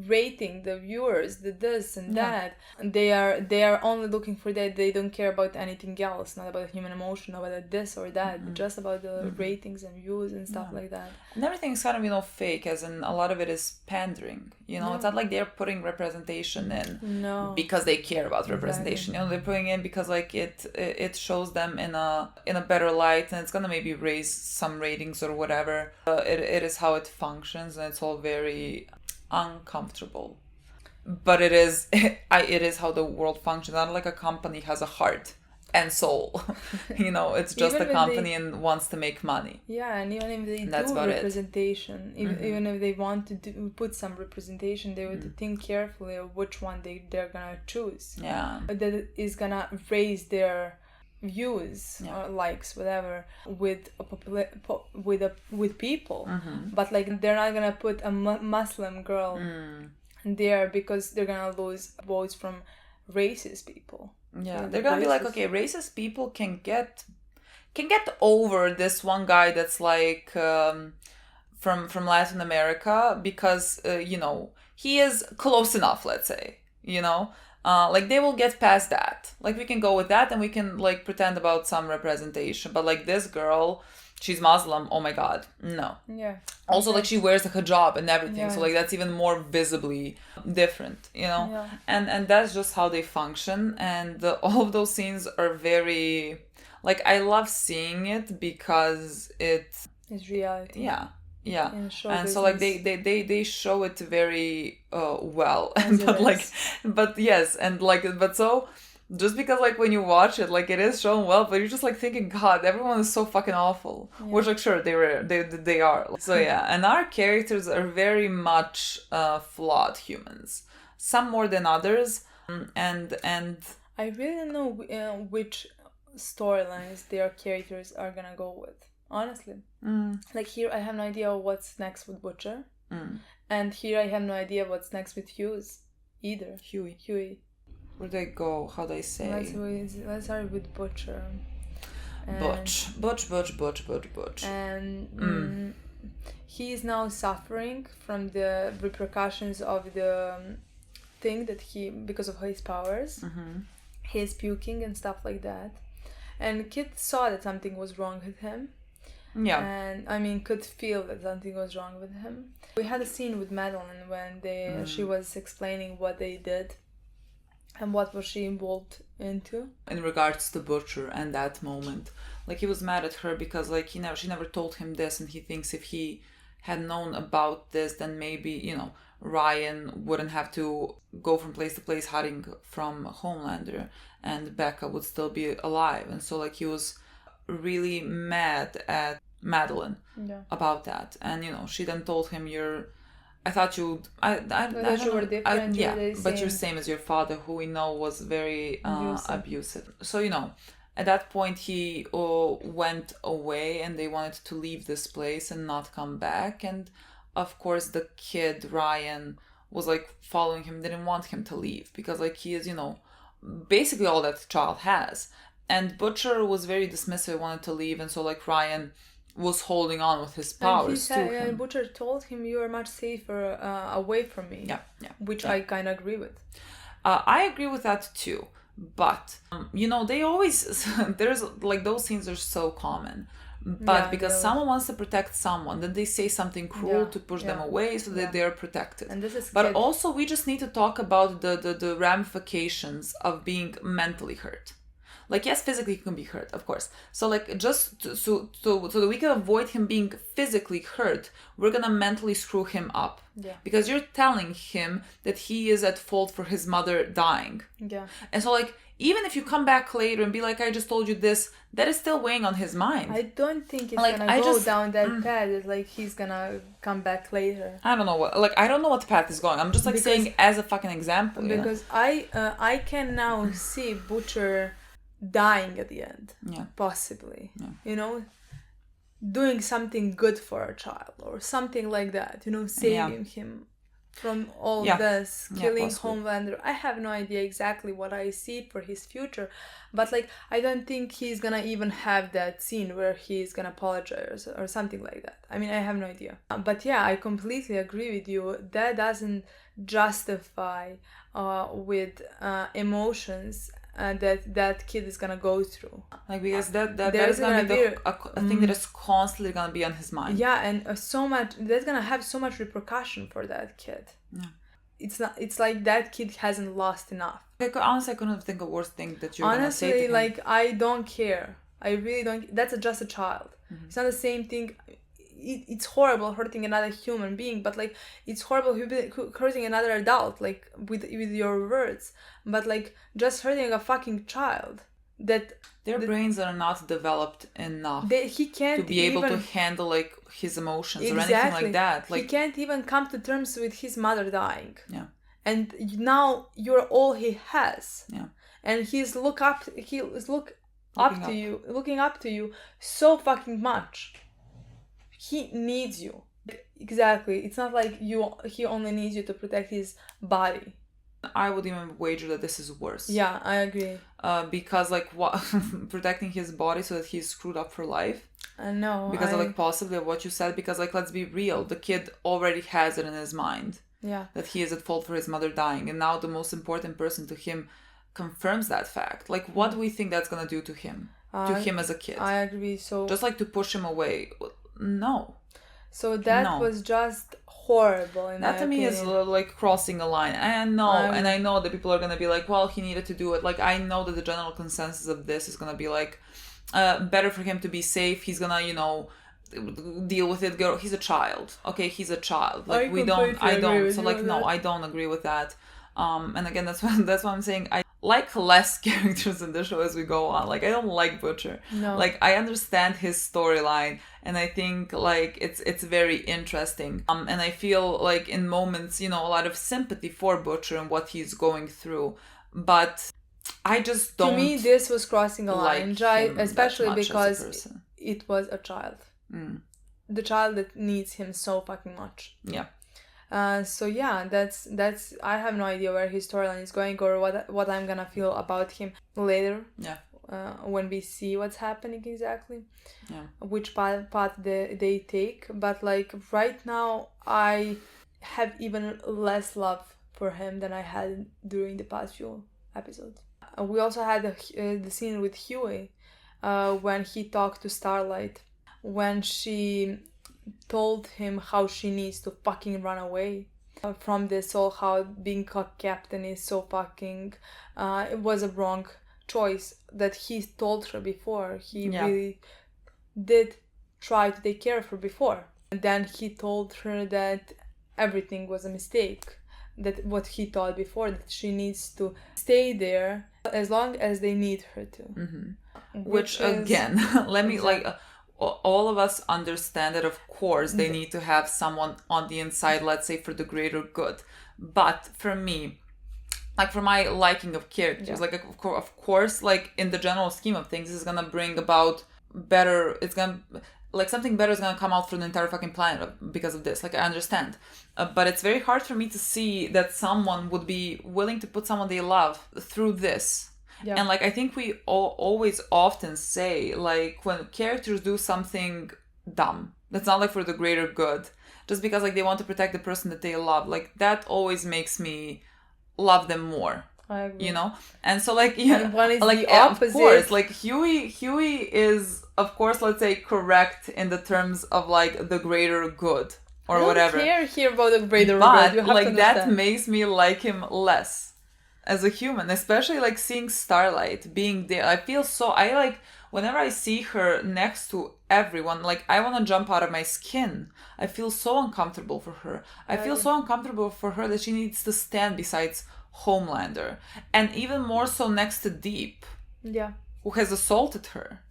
rating, the viewers, the this and that. And they are only looking for that. They don't care about anything else, not about human emotion, not about this or that, but just about the ratings and views and stuff like that. And everything's kind of, you know, fake, as in a lot of it is pandering, you know. It's not like they're putting representation in because they care about representation. You know, they're putting in because like it shows them in a better light, and it's gonna maybe raise some ratings or whatever. It is how it functions, and it's all very uncomfortable, but it is how the world functions. Not like a company has a heart and soul. You know, it's just a company and wants to make money. And even if they do representation, even if they want to put some representation, they would think carefully of which one they're gonna choose. That is gonna raise their views or likes, whatever, with people. But like, they're not gonna put a Muslim girl there because they're gonna lose votes from racist people. They're gonna be like, okay, racist people can get over this one guy that's like from Latin America, because you know, he is close enough, let's say, you know. Like they will get past that. Like we can go with that, and we can like pretend about some representation. But like this girl, she's Muslim. Oh my God, no. Also, like she wears a hijab and everything, so like that's even more visibly different, you know. And that's just how they function. And all of those scenes are very, like, I love seeing it because it's reality. And so like they show it very well, but like, but yes, and like, but so just because like when you watch it, like it is shown well, but you're just like thinking, God, everyone is so fucking awful. Yeah. Which like sure they are. So yeah, and our characters are very much flawed humans. Some more than others, and I really don't know which storylines their characters are gonna go with. Honestly, like here I have no idea what's next with Butcher, and here I have no idea what's next with Hughes either. Huey. Where they go? How they say? Let's start with Butcher. Butch. And he is now suffering from the repercussions of the thing that because of his powers. He's puking and stuff like that. And Kid saw that something was wrong with him. Yeah. And I mean, could feel that something was wrong with him. We had a scene with Madeline when she was explaining what they did and what was she involved into. In regards to Butcher and that moment, like he was mad at her because like she never told him this, and he thinks if he had known about this, then maybe Ryan wouldn't have to go from place to place hiding from Homelander, and Becca would still be alive. And so like he was really mad at Madeline about that, and she then told him, I thought you were different. But you're same as your father, who we know was very abusive. So at that point he went away, and they wanted to leave this place and not come back. And of course the kid Ryan was like following him, didn't want him to leave because like he is basically all that child has. And Butcher was very dismissive, wanted to leave, and so like Ryan was holding on with his powers to him. And Butcher told him, you are much safer away from me. Yeah. Which I kind of agree with. I agree with that too. But, they always, there's like those scenes are so common. But because someone wants to protect someone, then they say something cruel to push them away so that they're protected. And this is but also we just need to talk about the ramifications of being mentally hurt. Like, yes, physically he can be hurt, of course. So, like, just so that we can avoid him being physically hurt, we're gonna mentally screw him up. Yeah. Because you're telling him that he is at fault for his mother dying. Yeah. And so, like, even if you come back later and be like, I just told you this, that is still weighing on his mind. I don't think it's like, gonna go down that path. It's like he's gonna come back later. I don't know I don't know what path is going. I'm just like saying as a fucking example. Because I can now see Butcher dying at the end, possibly, doing something good for a child or something like that, saving him from all this, killing Homelander. I have no idea exactly what I see for his future, but like I don't think he's gonna even have that scene where he's gonna apologize or something like that. I mean, I have no idea, but yeah, I completely agree with you. That doesn't justify with emotions that kid is gonna go through, like, because that is gonna be a thing that is constantly gonna be on his mind. And so much that's gonna have so much repercussion for that kid. It's like that kid hasn't lost enough. Honestly, I couldn't think of worse thing that you're gonna say to him. Like, I don't care. I really don't. That's just a child. It's not the same thing. It's horrible hurting another human being, but like it's horrible hurting another adult, like with your words, but like just hurting a fucking child that their brains are not developed enough he can't to be able to handle like his emotions or anything like that. Like he can't even come to terms with his mother dying. And now you're all he has. And he's looking up to you so fucking much. He needs you. Exactly. It's not like he only needs you to protect his body. I would even wager that this is worse. Yeah, I agree. Because like what protecting his body so that he's screwed up for life. No. Because of like possibly of what you said. Because like, let's be real, the kid already has it in his mind. That he is at fault for his mother dying, and now the most important person to him confirms that fact. Like, what do we think that's gonna do to him? To him as a kid. I agree. So just like to push him away. No. So that was just horrible in that to me is like crossing a line. And I know that people are gonna be like, well, he needed to do it. Like, I know that the general consensus of this is gonna be like, better for him to be safe. He's gonna, deal with it. Girl, he's a child. Okay, he's a child. Like, I don't. So like, no, I don't agree with that. And again, that's what I'm saying. like less characters in the show as we go on. Like, I don't like Butcher. No. Like, I understand his storyline, and I think, like, it's very interesting. And I feel, like, in moments, you know, a lot of sympathy for Butcher and what he's going through. But I just don't. To me, this was crossing a line, like especially because it was a child. The child that needs him so fucking much. Yeah. So yeah, that's I have no idea where his storyline is going or what I'm gonna feel about him later. Yeah. When we see what's happening exactly. Yeah. Which path they take, but like right now I have even less love for him than I had during the past few episodes. We also had the scene with Huey when he talked to Starlight, when she told him how she needs to fucking run away from this whole, how being a captain is so fucking it was a wrong choice that he told her before. He really did try to take care of her before, and then he told her that everything was a mistake, that what he thought before, that she needs to stay there as long as they need her to. Which again, let me like all of us understand that of course they need to have someone on the inside, let's say for the greater good. But for me, like for my liking of characters, like of course, like in the general scheme of things, is gonna bring about better. It's gonna like something better is gonna come out for the entire fucking planet because of this. Like I understand, but it's very hard for me to see that someone would be willing to put someone they love through this. Yeah. And like I think we always often say, like when characters do something dumb that's not like for the greater good, just because like they want to protect the person that they love, like that always makes me love them more. I agree. You know? And so like and one is like the opposite. Of course, like Huey is of course, let's say, correct in the terms of like the greater good or whatever. I don't care here about the greater but, good. You have like to that makes me like him less as a human, especially like seeing Starlight being there. I like whenever I see her next to everyone, like I want to jump out of my skin. I feel so uncomfortable for her. I feel so uncomfortable for her that she needs to stand besides Homelander, and even more so next to Deep, who has assaulted her.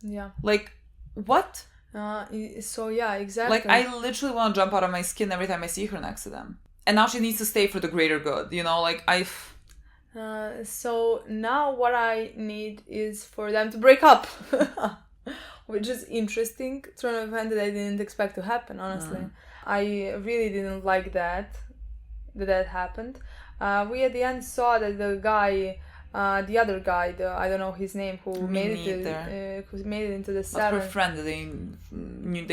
Like what? So yeah, exactly. Like I literally want to jump out of my skin every time I see her next to them. And now she needs to stay for the greater good, you know, like so now what I need is for them to break up, which is interesting. It's an event that I didn't expect to happen, honestly. I really didn't like that happened. We at the end saw that the guy, the other guy, I don't know his name, who made it into the seven. But her friend, they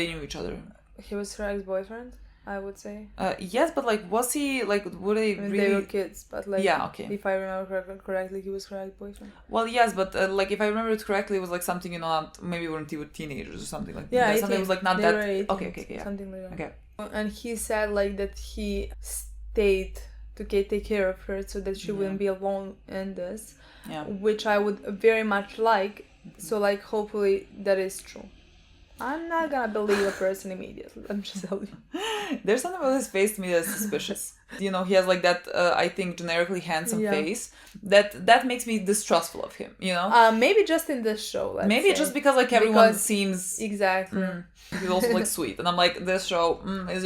knew each other. He was her ex-boyfriend, I would say. Yes, but like, was he like? Would they really? They were kids, but like, yeah, okay. If I remember correctly, he was her ex-boyfriend. Well, yes, but like, if I remember it correctly, it was like something, you know, not, maybe weren't even teenagers or something like that. Yeah, something was like not they that. Were 18, okay, yeah. Something like that. Okay. And he said like that he stayed to take care of her so that she wouldn't be alone in this. Yeah. Which I would very much like. So like, hopefully that is true. I'm not gonna believe a person immediately. I'm just telling you. There's something about his face to me that's suspicious. You know, he has like that, I think, generically handsome face. That makes me distrustful of him, you know? Maybe just in this show, maybe say. Just because like everyone seems... Exactly. He's also like sweet. And I'm like, this show,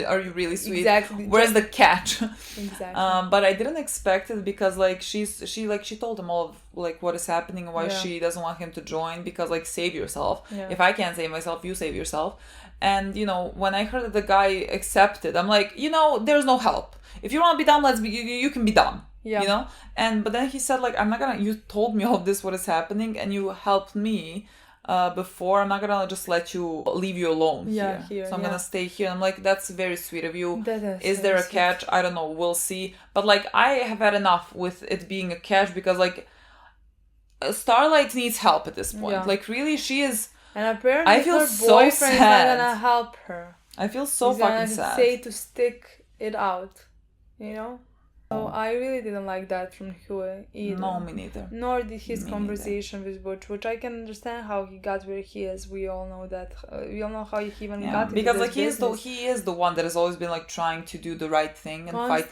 are you really sweet? Exactly. Where's the catch? Exactly. But I didn't expect it because like she told him all of like what is happening and why she doesn't want him to join, because like save yourself. Yeah. If I can't save myself, you save yourself. And you know, when I heard that the guy accepted, I'm like, you know, there's no help. If you want to be dumb, you can be dumb. Yeah. You know? But then he said like, you told me all of this, what is happening, and you helped me before. I'm not gonna just let you leave you alone here. So I'm gonna stay here. And I'm like, that's very sweet of you. Is there a catch? I don't know. We'll see. But like, I have had enough with it being a catch, because like Starlight needs help at this point. Yeah. Like really, she is. And apparently I feel her boyfriend is not gonna help her. I feel so fucking sad. Say to stick it out, you know. So I really didn't like that from Huey either. No, me neither. Nor did his conversation with Butch, which I can understand how he got where he is. We all know that. We all know how he even got into because this like he is the one that has always been like trying to do the right thing and fight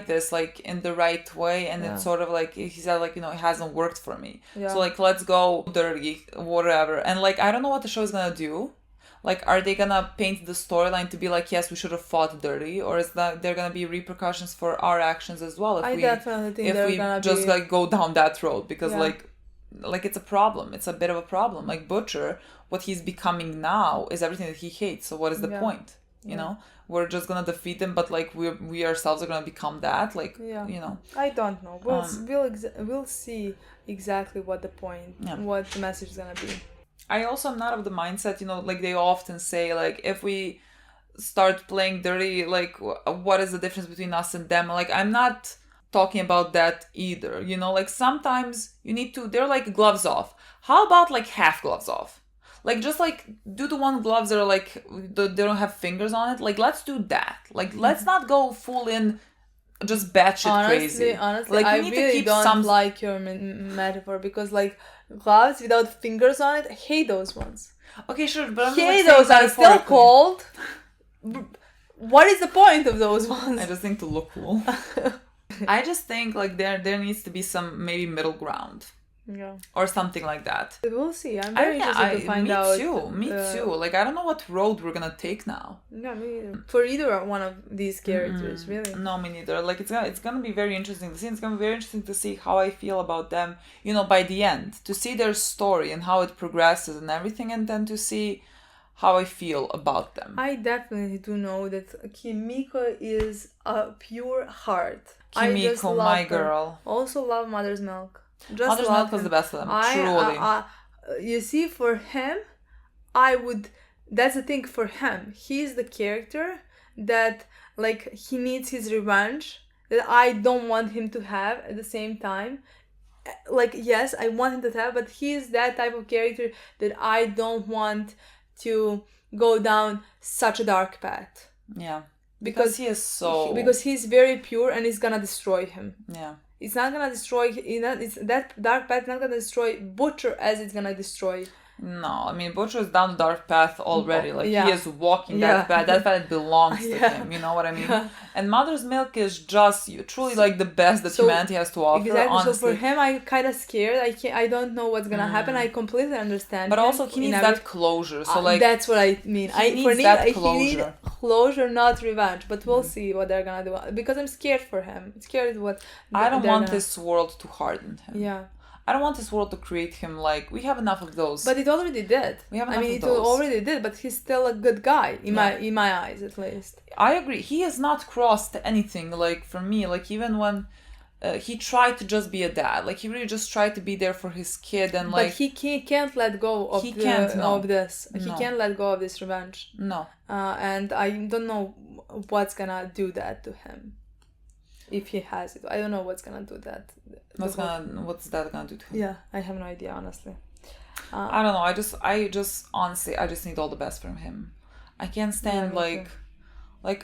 this like in the right way, and it's sort of like he said like, you know, it hasn't worked for me. So like, let's go dirty, whatever. And like, I don't know what the show is gonna do. Like, are they gonna paint the storyline to be like, yes, we should have fought dirty, or is that there gonna be repercussions for our actions as well if we just like go down that road? Because like it's a problem. It's a bit of a problem. Like Butcher, what he's becoming now is everything that he hates. So what is the point? You know, we're just gonna defeat him, but like we ourselves are gonna become that. Like you know, I don't know. We'll see exactly what the point, what the message is gonna be. I also am not of the mindset, you know, like they often say, like, if we start playing dirty, like, what is the difference between us and them? Like, I'm not talking about that either, you know, like, sometimes you need to, they're like gloves off. How about, like, half gloves off? Like, just, like, do the one gloves that are, like, they don't have fingers on it. Like, let's do that. Like, let's not go full in just batshit crazy. Honestly, like, I really don't like your metaphor, because, like, gloves without fingers on it, I hate those ones. Okay, sure, but I'm hate those are still cold. What is the point of those ones? I just think to look cool. I just think like there needs to be some maybe middle ground. Yeah. Or something like that. We'll see. I'm very interested to find out. Me too. Like, I don't know what road we're gonna take now. No, me neither. For either one of these characters, really. No, me neither. Like, it's gonna be very interesting to see. It's gonna be very interesting to see how I feel about them, you know, by the end. To see their story and how it progresses and everything, and then to see how I feel about them. I definitely do know that Kimiko is a pure heart. Kimiko, my girl. Also love Mother's Milk. Mother's Milk was the best of them, truly. You see, for him, that's the thing for him. He's the character that, like, he needs his revenge that I don't want him to have at the same time. Like, yes, I want him to have, but he's that type of character that I don't want to go down such a dark path. Yeah. Because he is so... Because he's very pure and it's gonna destroy him. Yeah. It's not gonna destroy... It's that dark path not gonna destroy Butcher as it's gonna destroy... No, I mean, Butcher is down the dark path already. Like, he is walking that path. That path belongs to him. You know what I mean? Yeah. And Mother's Milk is just truly, like, the best that humanity has to offer, exactly. Honestly. So for him, I'm kind of scared. I don't know what's gonna happen. I completely understand. But also, he needs that closure. So, like... That's what I mean. He needs closure, not revenge. But we'll see what they're gonna do. Because I'm scared for him. Scared what... I don't want this world to harden him. Yeah. I don't want this world to create him like... We have enough of those. But it already did. We have enough of those. It already did, but he's still a good guy, in my eyes, at least. I agree. He has not crossed anything, like, for me. Like, even when he tried to just be a dad. Like, he really just tried to be there for his kid and, like... But he can't let go of this. He can't let go of this revenge. No. And I don't know what's gonna do that to him. If he has it. I don't know what's gonna do that. What's that gonna do to him? Yeah, I have no idea, honestly. I don't know. I just honestly, I just need all the best from him. I can't stand like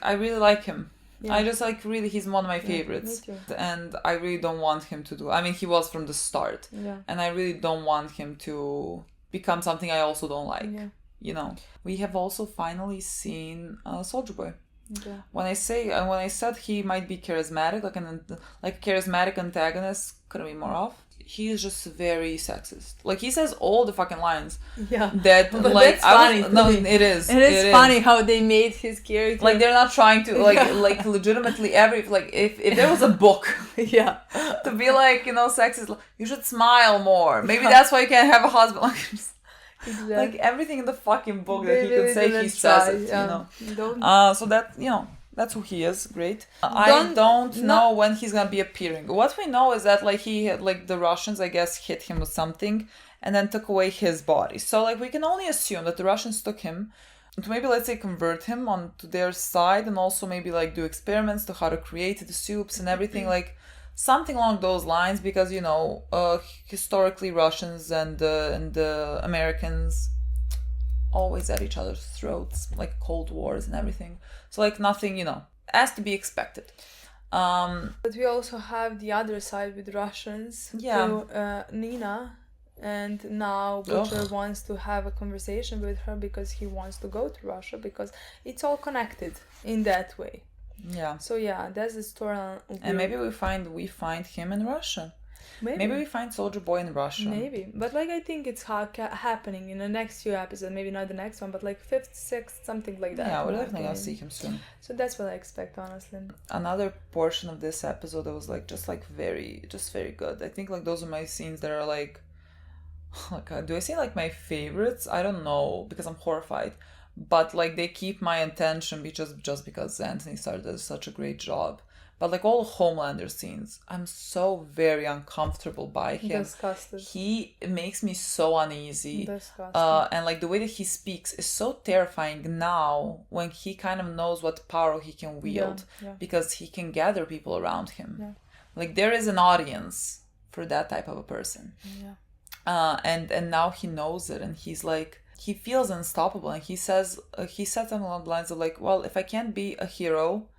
I really like him. Yeah. I just like really, he's one of my favorites. Me too. And I really don't want him to do. I mean, he was from the start. Yeah. And I really don't want him to become something I also don't like. Yeah. You know. We have also finally seen Soldier Boy. Okay. When I said he might be charismatic, like a charismatic antagonist, couldn't be more off. He is just very sexist. Like, he says all the fucking lines. Yeah. That, but like, that's funny. No, it is. It is funny how they made his character. Like, they're not trying to, like legitimately if there was a book. Yeah. To be like, you know, sexist, you should smile more. Maybe that's why you can't have a husband. Exactly. Like, everything in the fucking book that he could say, he says it, you know. So that, you know, that's who he is. Great. I don't know when he's gonna be appearing. What we know is that, like, he had, like, the Russians, I guess, hit him with something and then took away his body. So, like, we can only assume that the Russians took him to maybe, let's say, convert him onto their side and also maybe, like, do experiments to how to create the soups and everything, like, something along those lines, because, you know, historically Russians and the Americans always at each other's throats, like Cold Wars and everything. So, like, nothing, you know, as to be expected. But we also have the other side with Russians. Yeah. To, Nina. And now Butcher wants to have a conversation with her because he wants to go to Russia because it's all connected in that way. Yeah. So yeah, that's the story. And maybe we find him in Russia. Maybe we find Soldier Boy in Russia. Maybe. But like I think it's happening in the next few episodes. Maybe not the next one, but like 5th, 6th, something like that. Yeah, I think I'll see him soon. So that's what I expect, honestly. Another portion of this episode that was like very good. I think like those are my scenes that are like do I say like my favorites? I don't know because I'm horrified. But like they keep my attention just because Antony Starr does such a great job. But like all Homelander scenes, I'm so very uncomfortable by him. Disgusted. He makes me so uneasy. Disgusted. And like the way that he speaks is so terrifying now when he kind of knows what power he can wield. Yeah. Because he can gather people around him. Yeah. Like there is an audience for that type of a person. Yeah. And now he knows it, and he's like, he feels unstoppable, and he said something along the lines of like, well, if I can't be a hero,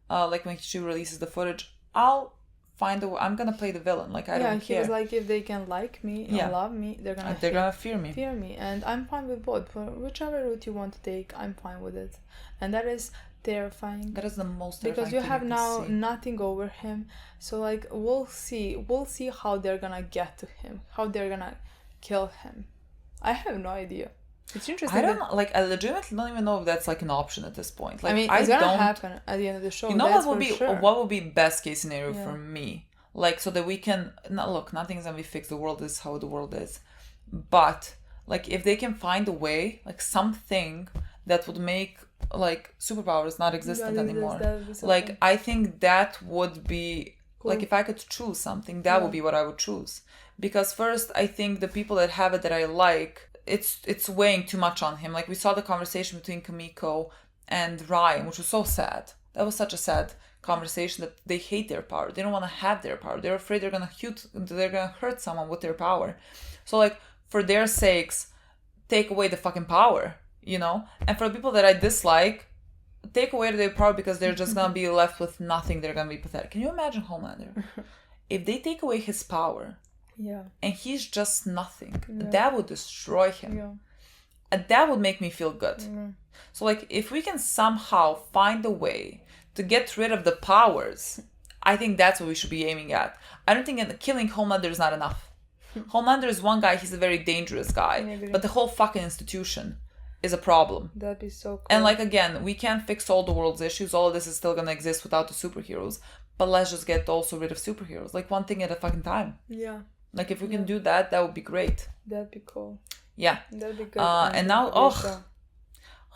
like when she releases the footage, I'll find a way. I'm gonna play the villain. Like I don't care. He was like, if they can like me and love me, they're gonna fear me. Fear me, and I'm fine with both. For whichever route you want to take, I'm fine with it, and that is terrifying. That is the most terrifying because you thing have you now see. nothing over him. So like we'll see how they're gonna get to him, how they're gonna kill him. I have no idea. It's interesting. I legitimately don't even know if that's like an option at this point. Like, I mean, it's gonna happen at the end of the show. You know what would be best case scenario for me? Like, so that we can look, nothing's gonna be fixed. The world is how the world is. But like, if they can find a way, like something that would make like superpowers not existent anymore. Like, I think that would be cool. Like if I could choose something, that would be what I would choose. Because first, I think the people that have it that I like, it's weighing too much on him. Like we saw the conversation between Kamiko and Ryan, which was so sad. That was such a sad conversation that they hate their power. They don't want to have their power. They're afraid they're gonna hurt someone with their power. So like for their sakes, take away the fucking power, you know? And for the people that I dislike, take away their power because they're just gonna be left with nothing. They're gonna be pathetic. Can you imagine Homelander? If they take away his power, and he's just nothing, that would destroy him. And that would make me feel good. So like if we can somehow find a way to get rid of the powers, I think that's what we should be aiming at. I don't think killing Homelander is not enough. Homelander is one guy, he's a very dangerous guy, but the whole fucking institution is a problem. That'd be so cool. And like again, we can't fix all the world's issues. All of this is still gonna exist without the superheroes. But let's just get also rid of superheroes. Like one thing at a fucking time. Yeah. Like if we can do that, that would be great. That'd be cool. Yeah. That'd be good. And now,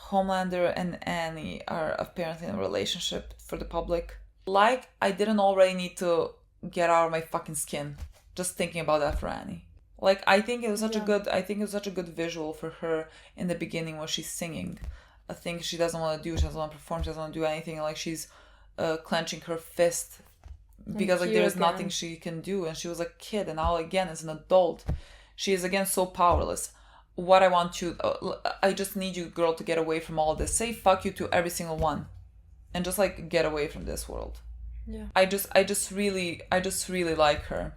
Homelander and Annie are apparently in a relationship for the public. Like I didn't already need to get out of my fucking skin just thinking about that for Annie. Like I think it was such a good visual for her in the beginning when she's singing a thing she doesn't want to do. She doesn't want to perform. She doesn't want to do anything. Like she's clenching her fist. Because like there's nothing she can do, and she was a kid, and now again as an adult she is again so powerless. What I want you I just need you, girl, to get away from all this. Say fuck you to every single one and just like get away from this world. I just really like her.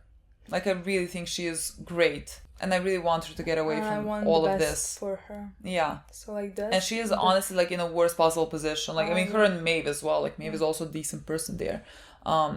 Like I really think she is great, and I really want her to get away from all of this for her. So like that, and she is honestly like in a worst possible position. Like I mean her and Maeve as well. Like Maeve is also a decent person there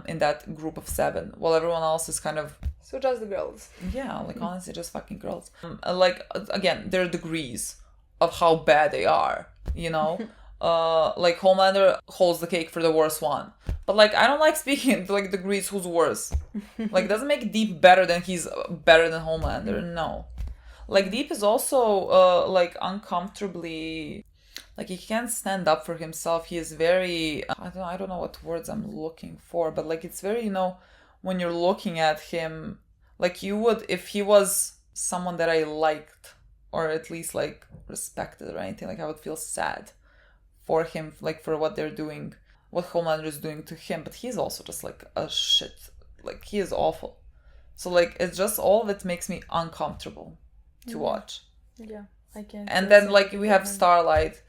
in that group of 7, while everyone else is kind of so just the girls. Like honestly just fucking girls. Like again, there are degrees of how bad they are, you know. Like Homelander holds the cake for the worst one, but like I don't like speaking to like degrees who's worse. Like it doesn't make Deep better than he's better than Homelander. No, like Deep is also like uncomfortably, like he can't stand up for himself. He is very I don't know what words I'm looking for, but like it's very, you know, when you're looking at him, like you would if he was someone that I liked or at least like respected or anything, like I would feel sad for him, like for what they're doing, what Homelander is doing to him. But he's also just like a shit, like he is awful. So like it's just all of it makes me uncomfortable to watch. I can't. And then like we have Starlight,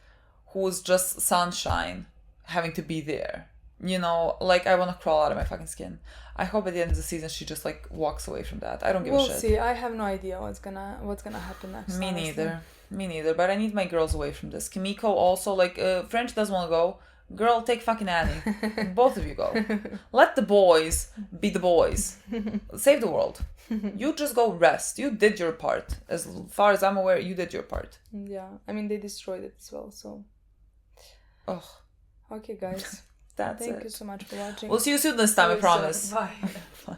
who's just sunshine, having to be there. You know, like, I want to crawl out of my fucking skin. I hope at the end of the season she just, like, walks away from that. I don't give a shit. We'll see. I have no idea what's gonna happen next. Me neither. But I need my girls away from this. Kimiko also, like, French doesn't want to go. Girl, take fucking Annie. Both of you go. Let the boys be the boys. Save the world. You just go rest. You did your part. As far as I'm aware, you did your part. Yeah. I mean, they destroyed it as well, so... Ugh. Okay, guys. Thank you so much for watching. We'll see you soon this time, I promise. Bye. Bye.